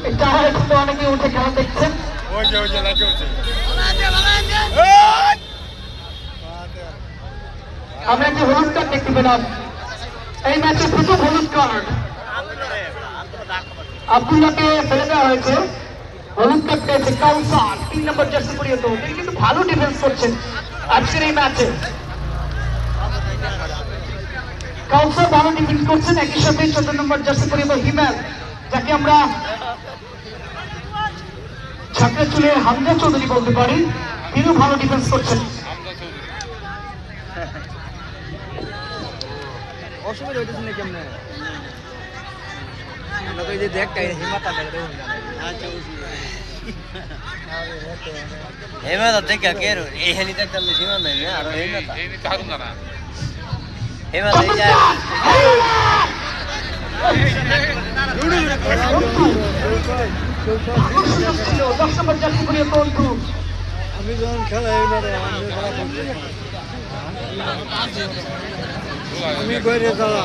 এই টাওয়ারে কিন্তু অনেকে উঠে খেলা দেখছেন। আমরা একটি হলুদ কার্ড দেখতে পেলাম, এই ম্যাচে প্রথম হলুদ কার্ড আব্দুল্লাহকে ফেলে দেওয়া হয়েছে। হলুদ কার্ড পেয়েছে কাউসার, 3 নম্বর জার্সি পরিহিত। তিনি কিন্তু ভালো ডিফেন্স করছেন আজকের এই ম্যাচে। কাউসার ভালো ডিফেন্স করছেন, একই সাথে 14 নম্বর জার্সি পরিহিত হিমেল, যাকে আমরা ঝাঁকড়া চুলে হামজা চৌধুরী বলতে পারি, তিনিও ভালো ডিফেন্স করছেন। অসুবিধা হইতেছে না কেমনে এই যে দেখ কাই হিমাতা মেরে হেমা দেখ কেরো এই হেলিটা চললে সীমা নাই আর হেমা এই নি তাহু না হেমা এই যায় 10 নম্বর জার্সি পরিহিত বন্ধু আমি যখন খেলা এই না আমি কইরে দাঁড়া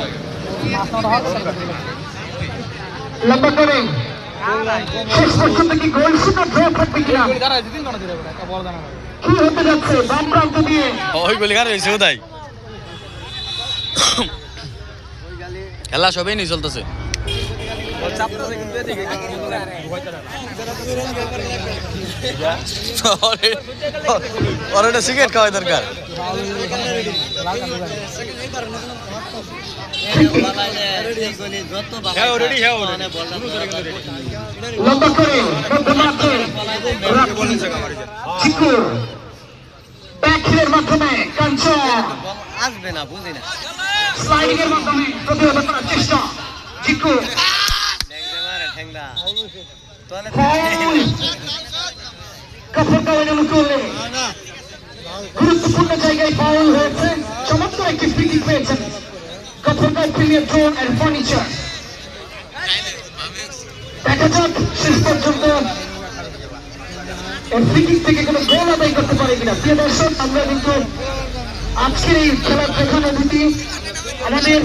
লম্বা করে শেষ পর্যন্ত কি গোল শূন্য ড্র থাকবে কিনা কি হতে যাচ্ছে বাম প্রান্ত দিয়ে ওই গুলি কার হয়েছে তাই খেলা সবই নিয়ে চলতেছে ওর একটা সিগারেট খাওয়াই দরকার লম্বা করে মধ্যমাঠে চিকুর ব্যাকের মাধ্যমে কাঞ্চন আসবে না বুঝি না স্লাইডিং এর মাধ্যমে প্রতিহত করার চেষ্টা চিকুর ঠেংদা কাপড় অনুকূলে গুরুত্বপূর্ণ জায়গায় ফাউল হয়েছে চমৎকার একটি ফ্রি কিক পেয়েছেন কাপড় প্রিমিয়ার ড্রোন এন্ড ফার্নিচার দেখা যাক শেষ পর্যন্ত ফ্রি কিক থেকে কোনো গোল আদায় করতে পারে কিনা প্রিয় দর্শক আমরা কিন্তু আজকের এই খেলার প্রধান অতিথি আমাদের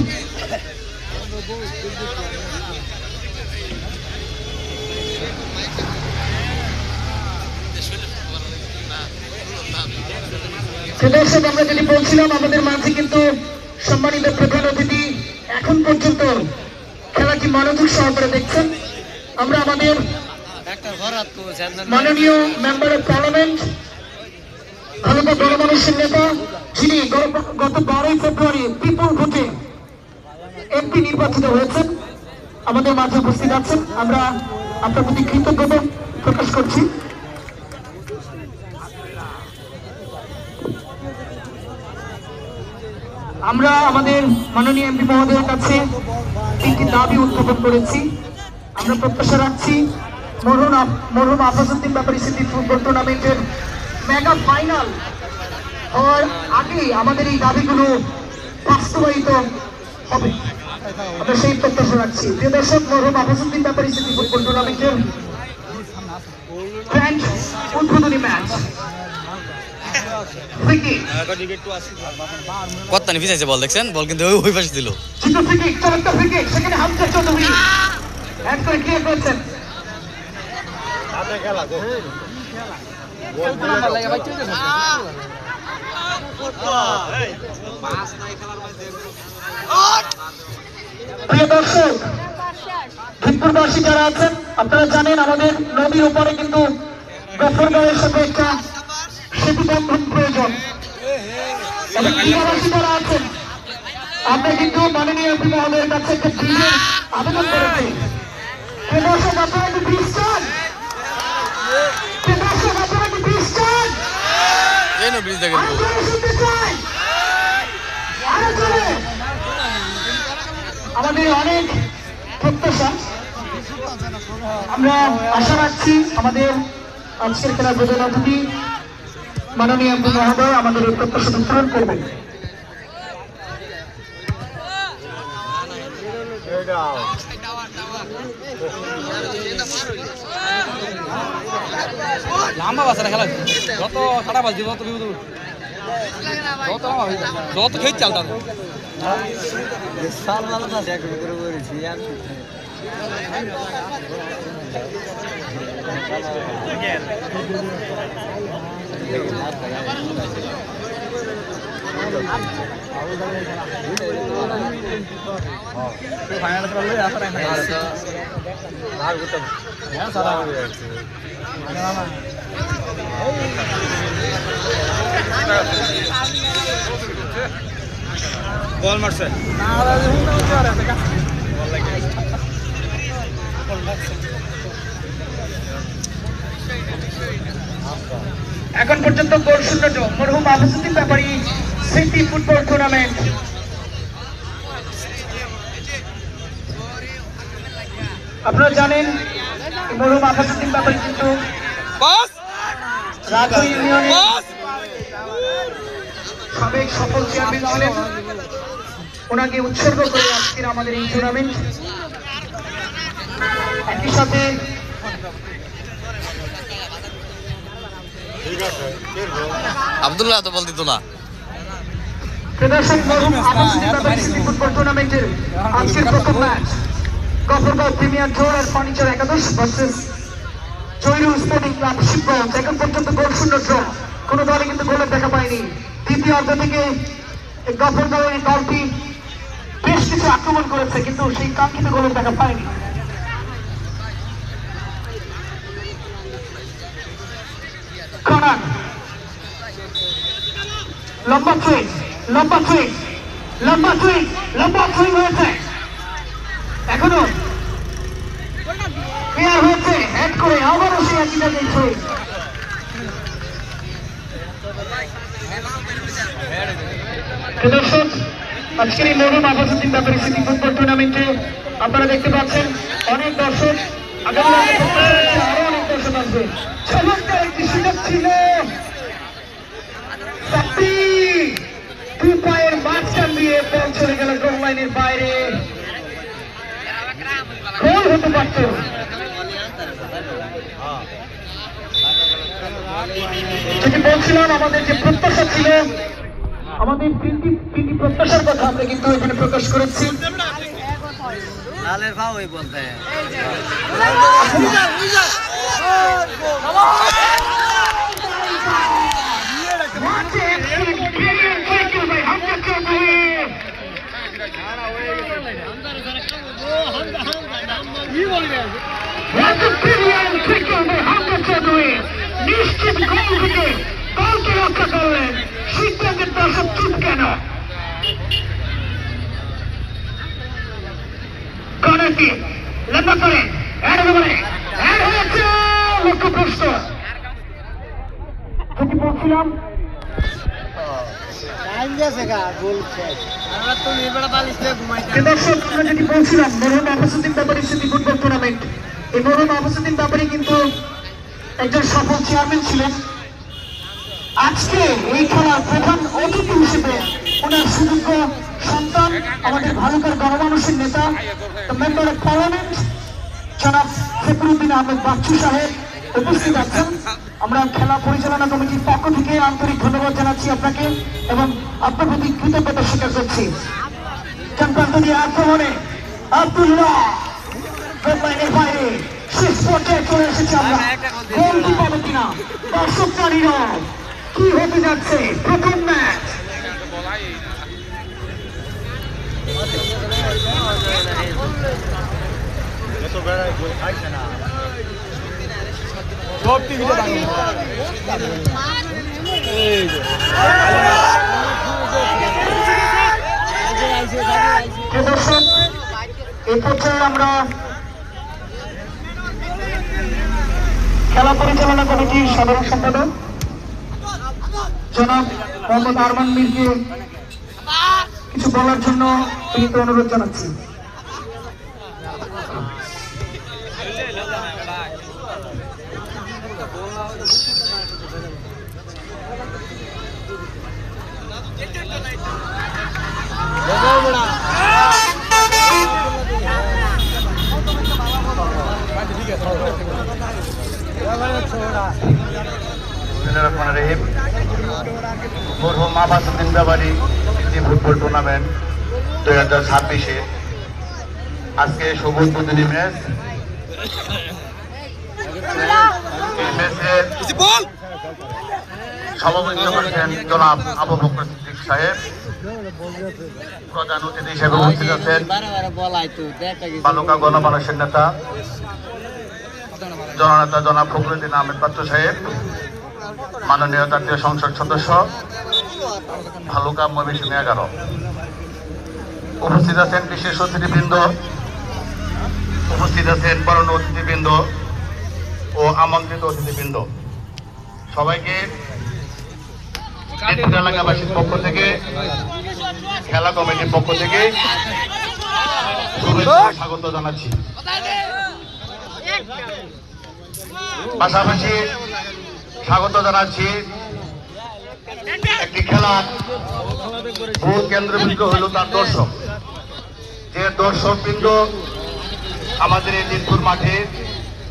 দর্শক আমরা যেটি বলছিলাম আমাদের মাঝে কিন্তু সম্মানিত প্রধান অতিথি এখন পর্যন্ত খেলাটি মনোযোগ সহকারে দেখছেন আমরা আমাদের মাননীয় মেম্বার অফ পার্লামেন্ট ভারতের গণমানুষের নেতা যিনি গত 12 ফেব্রুয়ারি পিপল ভোটে এমপি নির্বাচিত হয়েছেন আমাদের মাঝে উপস্থিত আছেন আমরা আপনার প্রতি কৃতজ্ঞতা প্রকাশ করছি আমরা আমাদের মাননীয় এমপি মহোদয়ের কাছে তিনটি দাবি উত্থাপন করেছি আমরা প্রত্যাশা রাখছি মরহুম আফাজউদ্দিন ব্যাপারী স্মৃতি ফুটবল টুর্নামেন্টের মেগা ফাইনাল হওয়ার আগে আমাদের এই দাবিগুলো বাস্তবায়িত হবে আমরা সেই প্রত্যাশা রাখছি প্রিয় দর্শক মরহুম আফাজউদ্দিন ব্যাপারী স্মৃতি ফুটবল টুর্নামেন্টের গ্র্যান্ড উদ্বোধনী ম্যাচ কত্তানি পিছাইছে বল দেখছেন বল কিন্তু ওই পাশে দিল সেখানে হামজা চৌধুরী এক করে ক্লিয়ার করেছেন প্রিয় দর্শক ভিক্টরবাসী যারা আছেন আপনারা জানেন আমাদের নদীর উপরে কিন্তু গফরগাঁওয়ের সাথে একটা সেতু বন্ধন প্রয়োজন যারা আছেন আমরা কিন্তু মাননীয় এমপি মহোদয়ের কাছে একটা ব্রিজের আবেদন করেছি দর্শক আপনারা কি ব্রিজ চান দর্শক আপনারা কি ব্রিজ চান ব্রিজ দেখে আমাদের অনেক প্রত্যাশা আমরা আশা রাখছি আমাদের আজকের খেলার প্রধান অতিথি মাননীয় এমপি মহোদয় আমাদের এই প্রত্যাশা পূরণ করবেন লম্বা বাসারা খেলা যত খারাপ আছে যত খেয়ে চালতা বল মারছে এখন পর্যন্ত গোল শূন্য মরহুম আফাজউদ্দিন ব্যাপারী স্মৃতি ফুটবল টুর্নামেন্ট আপনারা জানেন মরহুম আফাজউদ্দিন ব্যাপারী কিন্তু রাজু ইউনিয়নের সাবেক সফল চেয়ারম্যান ছিলেন ওনাকে উৎসর্গ করে আজকের আমাদের এই টুর্নামেন্ট একই সাথে আব্দুল্লাহ তো বল দিত না প্রদর্শক মরহুম আফাজউদ্দিন ব্যাপারী স্মৃতি ফুটবল টুর্নামেন্টের আজকের প্রথম ম্যাচ গফরগাঁও প্রিমিয়ার জোর আর ফার্নিচার একাদশ versus Joynul sporting club Shibganj. এখন পর্যন্ত গোল শূন্য ড্র, কোনো দলে কিন্তু গোলের দেখা পায়নি। দ্বিতীয় অর্ধ থেকে গফরগাঁও এই দলটি বেশ কিছু আক্রমণ করেছে, কিন্তু সেই কাঙ্ক্ষিত গোলের দেখা পায়নি। কর্নার, লম্বা সুইং, লম্বা সুইং, লম্বা সুইং, লম্বা সুইং হয়েছে, এখনো ক্লিয়ার হয়েছে, হেড করে আবারও সেই একই জায়গায় সুইং। দর্শক, আজকের এই মরুম আবাসিক ব্যাপারে সিটি ফুটবল টুর্নামেন্টে আপনারা দেখতে পাচ্ছেন অনেক দর্শক, আগামী আরো অনেক দর্শক আসবে। চমৎকার একটি সুযোগ ছিল, দুই পায়ের মাঝখান দিয়ে বল চলে গেল গোল লাইনের বাইরে, গোল হতে পারত। যেটি বলছিলাম, আমাদের যে প্রত্যাশা ছিল, আমাদের তিনটি প্রত্যাশার কথা আমরা কিন্তু এখানে প্রকাশ করেছি। লালের ভাও ওই বলতে নিশ্চিত গোল থেকে দলকে রক্ষা করলেন, সিদ্ধান্তের দর্শক চুপ কেন? কর্নারটি লম্বা করে লক্ষ্য প্রশ্ন, যেটি বলছিলাম দর্শক, আমরা যেটি বলছিলাম মরহুম আবাসুদ্দিন ব্যাপারী স্মৃতি ফুটবল টুর্নামেন্ট, এই মরহুম আবাসুদ্দিন ব্যাপারী কিন্তু একজন সফল চেয়ারম্যান ছিলেন। আজকে এই খেলার প্রধান অতিথি হিসেবে ওনার সুযোগ্য সন্তান, আমাদের ভালুকার গণমানুষের নেতা, মেম্বার অফ পার্লামেন্ট জনাব ফখরুদ্দিন আহমেদ বাচ্চু সাহেব উপস্থিত আছেন। আমরা খেলা পরিচালনা কমিটির পক্ষ থেকে আন্তরিক ধন্যবাদ জানাচ্ছি আপনাকে এবং আপনার প্রতি কৃতজ্ঞতা স্বীকার করছি। প্রান্ত দিয়ে আক্রমণে আব্দুল্লাহ গোল লাইনের বাইরে, শেষ পর্যায়ে চলে এসেছি আমরা। গোল কি পাবো কিনা দর্শক জানি না, কি হতে যাচ্ছে প্রথম ম্যাচ। দর্শক, এই পর্যায়ে আমরা খেলা পরিচালনা কমিটির সাধারণ সম্পাদক জনাব মোহাম্মদ আরমান মীরকে কিছু বলার জন্য বিনীত অনুরোধ জানাচ্ছি। মরহুম আবাসুদ্দিন ব্যাপারী স্মৃতি ফুটবল টুর্নামেন্ট 2026-এ আজকে সবুজ প্রতিনিধি ম্যাচ। এই ম্যাচে সভাপতিত্ব করেছেন জনাব আবু বকর সিদ্দিক সাহেব, প্রধান অতিথি হিসেবে উপস্থিত আছেন বালুকা গণমানুষের নেতা জননেতা জনাব ফখরুদ্দিন আহমেদ বাচ্চু সাহেব, মাননীয় জাতীয় সংসদ সদস্য ভালুকা ময়মনসিংহ 11, উপস্থিত আছেন বিশেষ অতিথিবৃন্দ, উপস্থিত আছেন বরণ্য অতিথিবৃন্দ ও আমন্ত্রিত অতিথিবৃন্দ। সবাইকে এলাকাবাসীর পক্ষ থেকে, খেলা কমিটির পক্ষ থেকে স্বাগত জানাচ্ছি। পাশাপাশি স্বাগত জানাচ্ছি একটি খেলার মূল কেন্দ্রবিন্দু হইল তার দর্শক, যে দর্শকবৃন্দ আমাদের এই দিনপুর মাঠে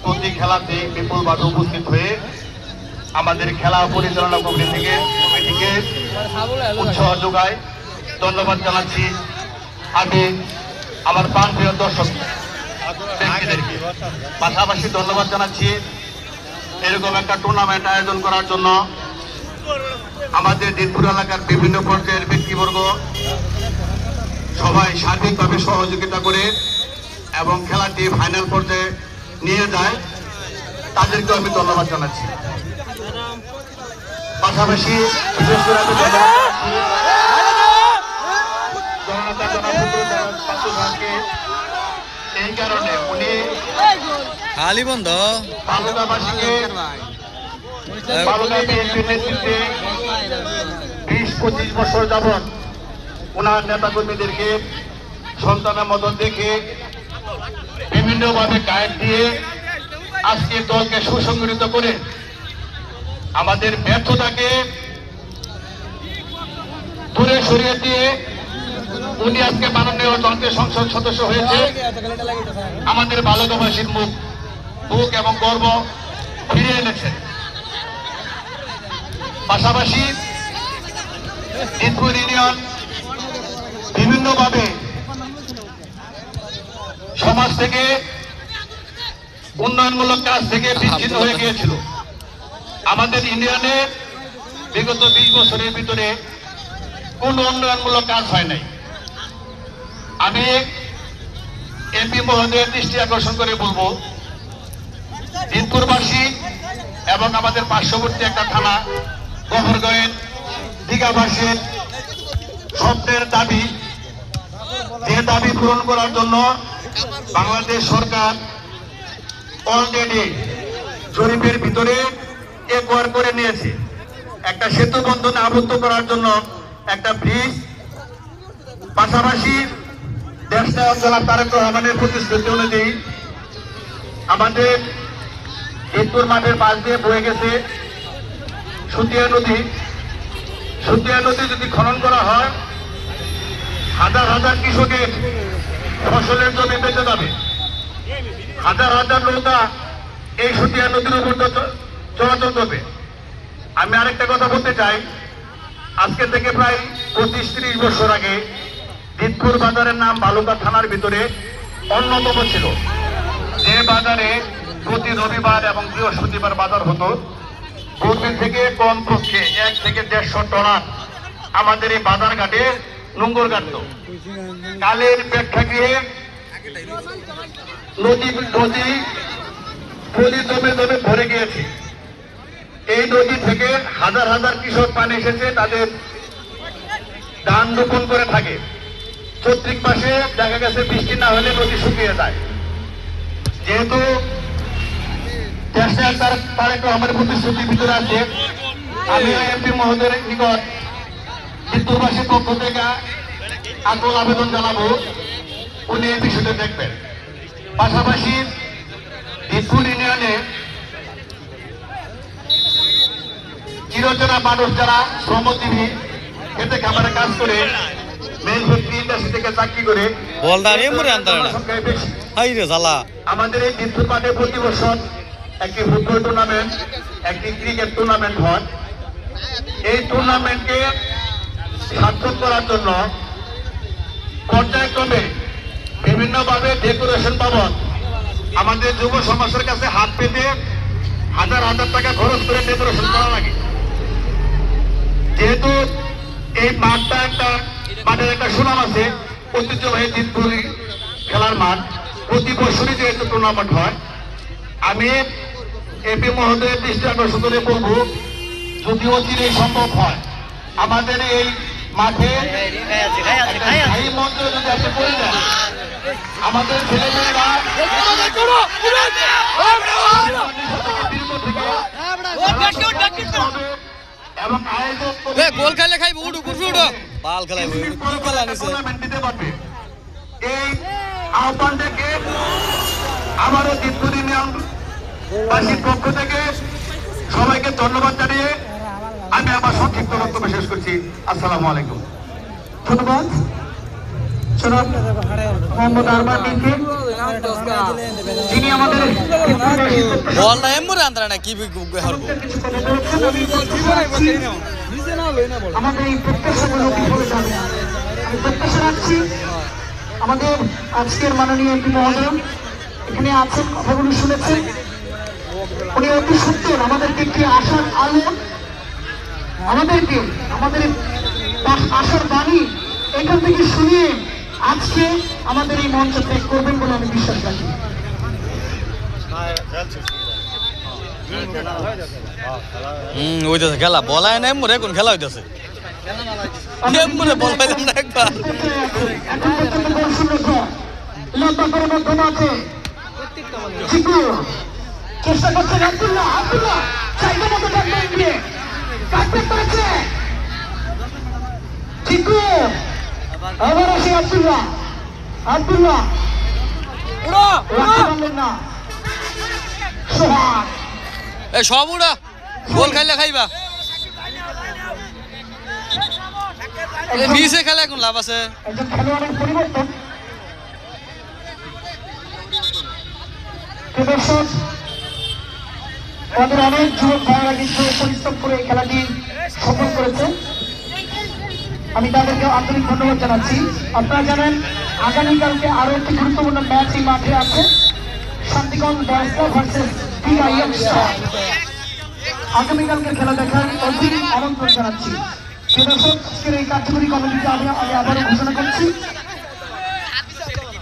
প্রতি খেলাতে বিপুলভাবে উপস্থিত হয়ে আমাদের খেলা পরিচালনা কমিটিকে উৎসাহ যোগায়। ধন্যবাদ জানাচ্ছি। আমি আমার প্রাণপ্রিয় দর্শক ব্যক্তিদেরকে। পাশাপাশি ধন্যবাদ জানাচ্ছি এরকম একটা টুর্নামেন্ট আয়োজন করার জন্য আমাদের দিনপুর এলাকার বিভিন্ন পর্যায়ের ব্যক্তিবর্গ সবাই সার্বিকভাবে সহযোগিতা করে এবং খেলাটি ফাইনাল পর্যায়ে নিয়ে যায়, তাদেরকে আমি ধন্যবাদ জানাচ্ছি। পাশাপাশি বিশেষ করে আমি এই কারণে উনি খালি বন্ধ বালুকাবাসীকে বালুকা বিএনপির নেতৃত্বে 20-25 বছর যাবৎ ওনার নেতাকর্মীদেরকে সন্তানের মতো দেখে বিভিন্নভাবে গাইড দিয়ে আজকে দলকে সুসংগঠিত করে আমাদের ব্যর্থতাকে দূরে সরিয়ে দিয়ে উনি আজকে মাননীয় জাতীয় সংসদ সদস্য হয়েছে। আমাদের বালুকাবাসীর বুক এবং গর্ব ফিরিয়ে এনেছে। পাশাপাশি দিনপুর ইউনিয়ন বিভিন্নভাবে সমাজ থেকে উন্নয়নমূলক কাজ থেকে বিচ্ছিন্ন হয়ে গিয়েছিল। আমাদের ইউনিয়নে বিগত 20 বছরের ভিতরে কোন উন্নয়নমূলক কাজ হয় নাই। আমি এমপি মহোদয়ের দৃষ্টি আকর্ষণ করে বলবো, দিনপুরবাসী এবং আমাদের পার্শ্ববর্তী একটা থানা গফরগাঁওয়ের দীঘাবাসীর স্বপ্নের দাবি, যে দাবি পূরণ করার জন্য বাংলাদেশ সরকার অলরেডি জরিপের ভিতরে একবার করে নিয়েছে। একটা সেতু বন্ধনে আবদ্ধ করার জন্য একটা ব্রিজ, পাশাপাশি দেশনায়ক জনাব তারেক রহমানের প্রতিশ্রুতি অনুযায়ী আমাদের দিনপুর মাঠের পাশ দিয়ে বয়ে গেছে সুতিয়া নদী। সুতিয়া নদী যদি খনন করা হয়, হাজার হাজার কৃষকের ফসলের জমি বেঁচে যাবে। হাজার হাজার নৌকা এই সুতিয়া নদীর উপর চলাচল করবে। আমি আরেকটা কথা বলতে চাই, আজকে থেকে প্রায় 25-30 বছর আগে দিনপুর বাজারের নাম বালুকা থানার ভিতরে অন্যতম ছিল, যে বাজারে প্রতি রবিবার এবং বৃহস্পতিবার বাজার হতো। পূর্বে থেকে কমপক্ষে 1 থেকে 150 টন আমাদের এই বাজার ঘাটে নোংর কাটত। কালের প্রেক্ষাগৃহে নদী জমে জমে ভরে গিয়েছে। এই নদী থেকে হাজার হাজার কৃষক পানি এসেছে, তাদের ধান রোপণ করে থাকে। চৈত্রিক মাসে দেখা গেছে বৃষ্টি না হলে নদী শুকিয়ে যায়। যেহেতু দেশনায়ক তারেক রহমানের প্রতিশ্রুতির ভিতরে আছে, আমি এমপি মহোদয়ের নিকট দিনপুরবাসীর পক্ষ থেকে আকুল আবেদন জানাবো, উনি এই বিষয়টা দেখবেন। পাশাপাশি দিনপুর ইউনিয়নে চিরচেনা মানুষ যারা শ্রমজীবী, খেতে খামারে কাজ করে, মেল ফ্যাক্টরি ইন্ডাস্ট্রি থেকে চাকরি করে সংখ্যায় বেশি। আমাদের এই দিনপুর মাঠে প্রতি বছর একটি ফুটবল টুর্নামেন্ট, একটি ক্রিকেট টুর্নামেন্ট হয়। এই টুর্নামেন্টকে সার্থক করার জন্য পর্যায়ক্রমে বিভিন্নভাবে ডেকোরেশন বাবদ আমাদের যুব সমাজের কাছে হাত পেতে হাজার হাজার টাকা খরচ করে ডেকোরেশন করা লাগে। যেহেতু এই মাঠের একটা সুনাম আছে, ঐতিহ্যবাহী দিনপুর খেলার মাঠ, প্রতি বছরই যেহেতু টুর্নামেন্ট হয়, আমি এমপি মহোদয়ের দৃষ্টি আকর্ষণ করে বলবো, যদি অচিরেই সম্ভব হয় আমাদের এই মাঠে এই মঞ্চ যদি আপনি করে দেন, আমাদের ছেলেমেয়েরা এবং আয়োজক গোল খেলে খাইব উঠু উঠো বাল খেলাইব টুর্নামেন্ট দিতে পারবে। এই আহ্বানটাকে আমারও দিনপুর ইউনিয়নবাসীর পক্ষ থেকে সবাইকে ধন্যবাদ জানিয়ে আমি আমার সংক্ষিপ্ত বক্তব্য শেষ করছি। আসসালামু আলাইকুম। ধন্যবাদ জনাব মোহাম্মদ আরমান মিন্টু, যিনি আমাদের বল না এমরে আন্দরা না কি হারবো আমাদের এই প্রত্যাশাগুলো বিফলে যাবে। আমি প্রত্যাশা রাখছি আমাদের আজকের মাননীয় এমপি মহোদয় এখানে আছেন, কথাগুলো শুনেছেন। উনি অতি সত্তর আমাদেরকে একটি আশার আলো, আমাদেরকে আমাদের আশার বাণী এখান থেকে শুনিয়ে আজকে আমাদের এই মঞ্চ ত্যাগ করবেন বলে আমি বিশ্বাস রাখি। হইতেছে খেলা বলায় নাই মোরে কোন খেলা হইতেছে মোরে বলাইলাম না একবার এখন পর্যন্ত গোল শূন্য ড্র। লম্বা মাধ্যম আছে চিকু, চেষ্টা করছেন আব্দুল্লাহ, আব্দুল্লাহ চাইতে মতো ব্যাটম্যান দিয়ে কাটতে পারছে চিকু, আবার আসে আব্দুল্লাহ, আব্দুল্লাহ রাখতে পারলেন না সোহাগ। এ সব উড়া গোল খাইলে খাইবা নিচে খেলে এখন লাভ আছে। একজন খেলোয়াড়ের পরিবর্তন। দর্শক, আমাদের অনেক যুবক ভাইয়েরা কিন্তু পরিশ্রম করে এই খেলাটি সফল করেছে, আমি তাদেরকে আন্তরিক ধন্যবাদ জানাচ্ছি। আপনারা জানেন আগামীকালকে আরো একটি গুরুত্বপূর্ণ ম্যাচ এই মাঠে আছে, Shantiganj boys club versus PIM star. আগামীকালকে খেলা দেখার অধিক আমন্ত্রণ জানাচ্ছি। দর্শক, আজকের এই কার্যকরী কমিটিকে আমি আবারও ঘোষণা করছি।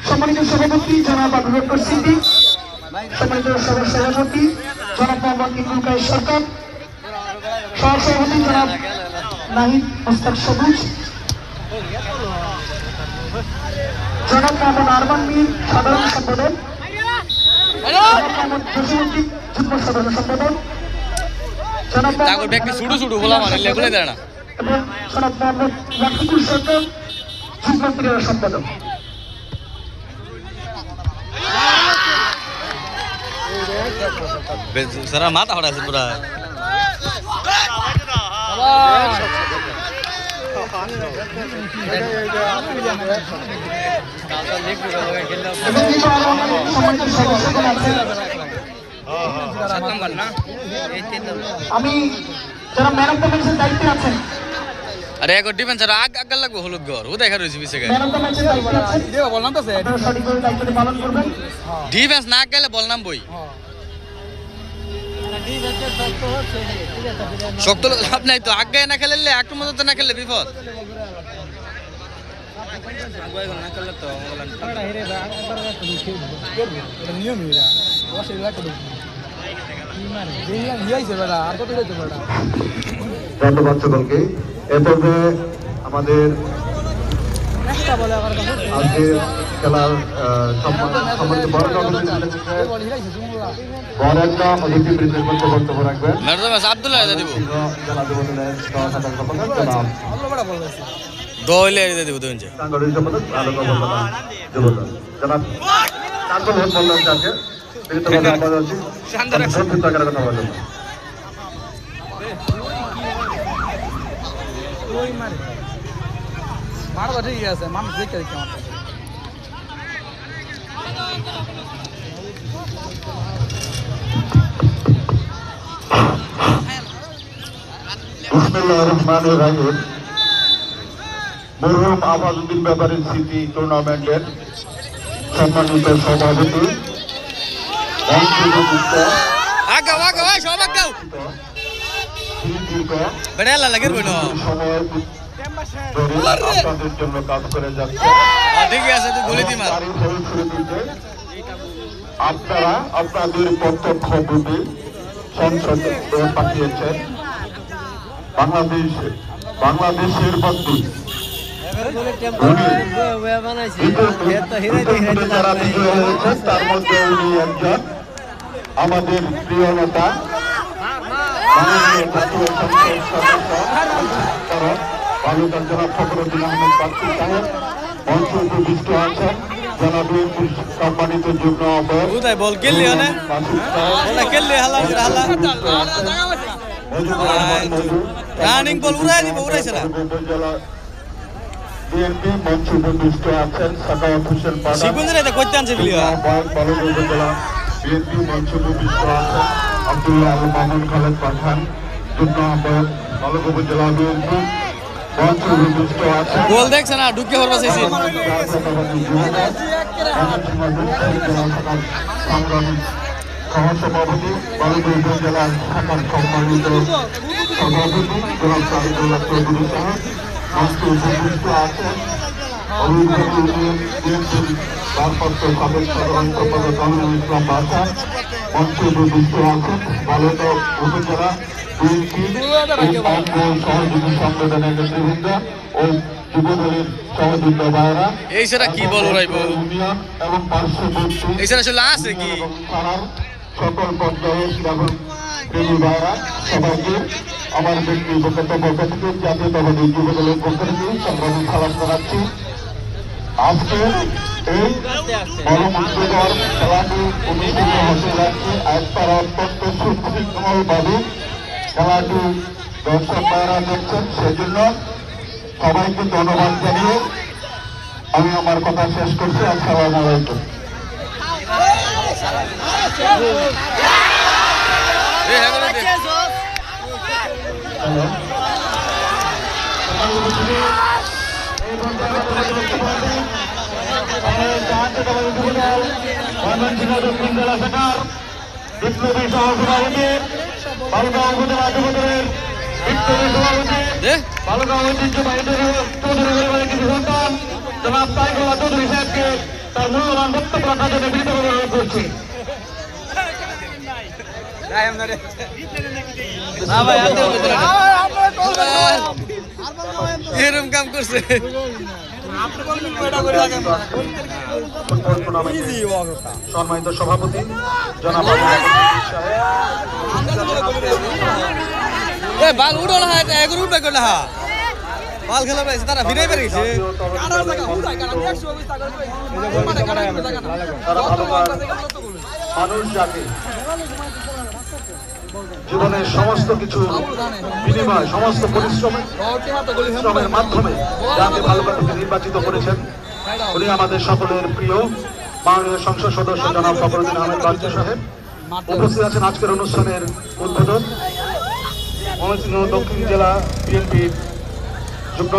সম্মানিত সভাপতি জনাব আবুল বকর সিদ্দিক, সম্মানিত সভাপতি জনাব মোহাম্মদ ইমরুল কায়েস সরকার, সহসভাপতি জনাব নাহিদ মুস্তাক সবুজ, জনাব মোহাম্মদ আরমান মীর সাধারণ সম্পাদক, জনাব মোহাম্মদ জসিমউদ্দিন যুগ্ম সাধারণ সম্পাদক, জনাব তাগো ব্যক্তি ছুটু ছুটু বলা মানে লেগুলে দেয় না এবং জনাব মোহাম্মদ রাফিকুল সরকার যুগ্ম ক্রীড়া সম্পাদক। সারা মাথা হঠাৎ পুরা আমি যারা ম্যান অফ দ্য ম্যাচের দায়িত্বে আছেন, আরে এক ডিফেন্সার আগ লাগবো হলুদ ঘর ও দেখা রয়েছে পিছে ম্যান অফ দ্য ম্যাচের দায়িত্বে আছেন, আপনারা সঠিকভাবে দায়িত্বটি পালন করবেন। ডিফেন্স না গেলে বল নাম বই শক্ত লাভ নাই তো আগে না খেলে একটু মতো না খেললে বিপদ। ধন্যবাদ সকলকে। এ পর্যায়ে আমাদের আজকে খেলার সম্মানিত বরেণ্য অতিথিবৃন্দের মধ্যে বক্তব্য রাখবেন আব্দুল্লাহ দিব জেলা যুবদলের সাধারণ সম্পাদক জনাব দইলে দিব দুই সাংগঠনিক সম্পাদক আলোক যুবদল জনাব কাঞ্চন হোস বললেন আজকে বিনীতভাবে আমরা যাচ্ছি সংক্ষিপ্ত আকারে কথা বলার জন্য। ঠিক আছে মানুষ দেখে দেখে আমার বিসমিল্লাহির রহমানির রহিম। মরহুম আবাদউদ্দিন ব্যাপারী স্মৃতি টুর্নামেন্টের সম্মানিত সভাপতি আগাও আগাও সব আগাও বেড়ালা লাগে বইনো আপনাদের জন্য কাজ করে যাচ্ছে। ঠিক আছে তুই গুলি দি মার আপনারা আপনাদের প্রত্যক্ষ ভোটে সংসদে পাঠিয়েছেন বাংলাদেশের মধ্যে যারা বিজয়ী হয়েছেন তার মধ্যে উনি একজন আমাদের প্রিয় নেতা মাননীয় জাতীয় সংসদ সদস্য বালুকার জনাব ফখরুদ্দিন আহমেদ বাচ্চু সাহেব মঞ্চ উপবিষ্ট আছেন। জনাব সম্মানিত যুগ্ম আহ্বায়ক কোথায় বল খেললি মানে বলটা খেললি হালা হালা রানিং বল উড়াই দিব উড়াইছে না উপজেলা বিএনপি মঞ্চ উপবিষ্ট আছেন সাকাওয়াত হোসেন পাড়া শিবুন্দ্র এটা কইতে আনছে বিলিয়া বালুকা উপজেলা বিএনপি মঞ্চ উপবিষ্ট আছেন আব্দুল্লাহ আল মামুন খালেদ পাঠান যুগ্ম আহ্বায়ক বালুকা উপজেলা বিএনপি মঞ্চ উপবিষ্ট আছেন। গোল দেখছ না ঢুকে পড়বা চাইছি সংগ্রামী সহসভাপতি বালুর উপজেলার শাখার সম্মানিত সভাপতি জনাব সাহিদুল্লাহ চৌধুরী সাহেব মঞ্চে উপস্থিত আছেন অভিযোগ ইউনিয়ন বিএনপির ভারপ্রাপ্ত সাবেক সাধারণ সম্পাদক কামরুল ইসলাম বাসা মঞ্চে উপস্থিত আছেন বালুরঘাট উপজেলা বিএনপি সহযোগী সংগঠনের নেতৃবৃন্দ ও যুবদলের সহযোগী ভাইয়েরা এই সেটা কি বল রাইবো ইউনিয়ন এবং পার্শ্ববর্তী এই সেটা আসলে আছে কি পাড়ার সকল পর্যায়ের ক্রীড়া প্রেমী ভাইয়েরা সবাইকে আমার ব্যক্তিগত পক্ষ থেকে জাতীয়তাবাদী যুবদলের পক্ষ থেকে সংগ্রামী সালাম জানাচ্ছি। আজকে এই বড় খেলাটি অনুষ্ঠিত হতে যাচ্ছে একবার অত্যন্ত সুশৃঙ্খলভাবে খেলাটি দর্শক ভাইয়েরা দেখছেন, সেজন্য সবাইকে ধন্যবাদ জানিয়ে আমি আমার কথা শেষ করছি। আসসালামু আলাইকুম। বিপ্লবী সহসভাপতি বালুরঘাট উপজেলা যুবদলের বিপ্লবী সভাপতি বালুরঘাট ঐতিহ্যবাহী চৌধুরী পরিবারের কিছু সন্তান জনাব সাইফুল্লাহ চৌধুরী সাহেবকে তার মূল্যবান বক্তব্য রাখার জন্য বিনীতভাবে অনুরোধ করছি। এরকম কাম করছে সম্মানিত সভাপতি জনাব বাল উঠল এগুলো উঠবে করলে বাল খেলা পাইছে তারা ফিরে পেরেছে মানুষ যাকে জীবনের সমস্ত কিছু বিনিময় সমস্ত পরিশ্রমের মাধ্যমে যাকে ভালোবাসা থেকে নির্বাচিত করেছেন উনি আমাদের সকলের প্রিয় মাননীয় সংসদ সদস্য জনাব ফখরুদ্দিন আহমেদ বাচ্চু সাহেব। উপস্থিত আছেন আজকের অনুষ্ঠানের উদ্বোধক ময়মনসিংহ দক্ষিণ জেলা বিএনপির যুগ্ম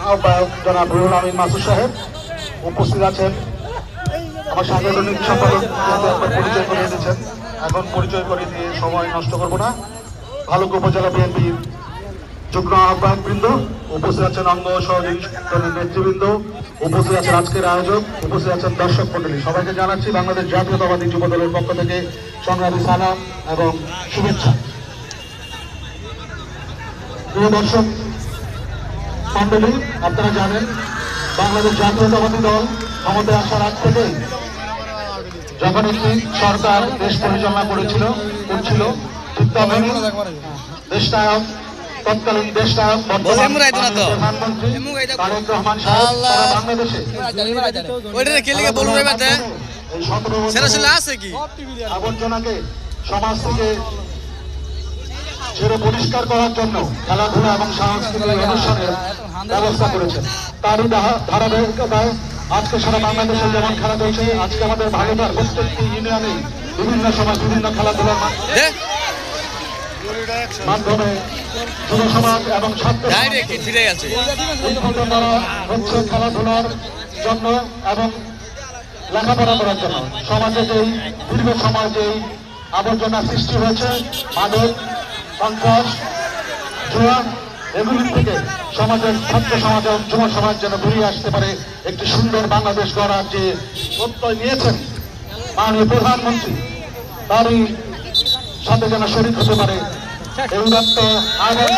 আহ্বায়ক জনাব রুহুল আমিন মাসুদ সাহেব। উপস্থিত আছেন আমার সাংগঠনিক সম্পাদক পরিচয় করে দিয়েছেন, এখন পরিচয় করে দিয়ে সময় নষ্ট করব না। ভালুকা উপজেলা বিএনপির যুগ্ম আহ্বায়ক বৃন্দ, উপস্থিত আছেন অঙ্গ সহযোগী নেতৃবৃন্দ, উপস্থিত আছেন আজকের আয়োজক, উপস্থিত আছেন দর্শক মন্ডলী, সবাইকে জানাচ্ছি বাংলাদেশ জাতীয়তাবাদী যুব দলের পক্ষ থেকে সংগ্রামী সালাম এবং শুভেচ্ছা। প্রিয় দর্শক মন্ডলী, আপনারা জানেন বাংলাদেশ জাতীয়তাবাদী দল ক্ষমতায় আসার আগ থেকেই যখন একটি সরকার দেশ পরিচালনা করছিল ঠিক তখনই দেশনায়ক তৎকালীন দেশনায়ক প্রধানমন্ত্রী তারেক রহমান সাহেব সারা বাংলাদেশে আবর্জনাকে সমাজ থেকে ছেড়ে পরিষ্কার করার জন্য খেলাধুলা এবং সাংস্কৃতিক অনুষ্ঠানের ব্যবস্থা করেছেন। তারই ধারাবাহিকতায় আজকে সারা বাংলাদেশে যেমন খেলা চলছে, আজকে আমাদের ভারতের প্রত্যেকটি ইউনিয়নে বিভিন্ন সময় বিভিন্ন খেলাধুলার মাধ্যমে যুব সমাজ এবং ছাত্র হচ্ছে খেলাধুলার জন্য এবং লেখাপড়া করার জন্য। সমাজে যেই দীর্ঘ সময় যেই আবর্জনা সৃষ্টি হয়েছে, মাদক, সন্ত্রাস, জুয়া, এগুলি থেকে সমাজের ছাত্র সমাজ এবং যুব সমাজ যেন বেরিয়ে আসতে পারে, একটি সুন্দর বাংলাদেশ গড়ার যে প্রত্যয় নিয়েছেন মাননীয় প্রধানমন্ত্রী, তারই সাথে যেন শরীক হতে পারে এই দত্ত আগামী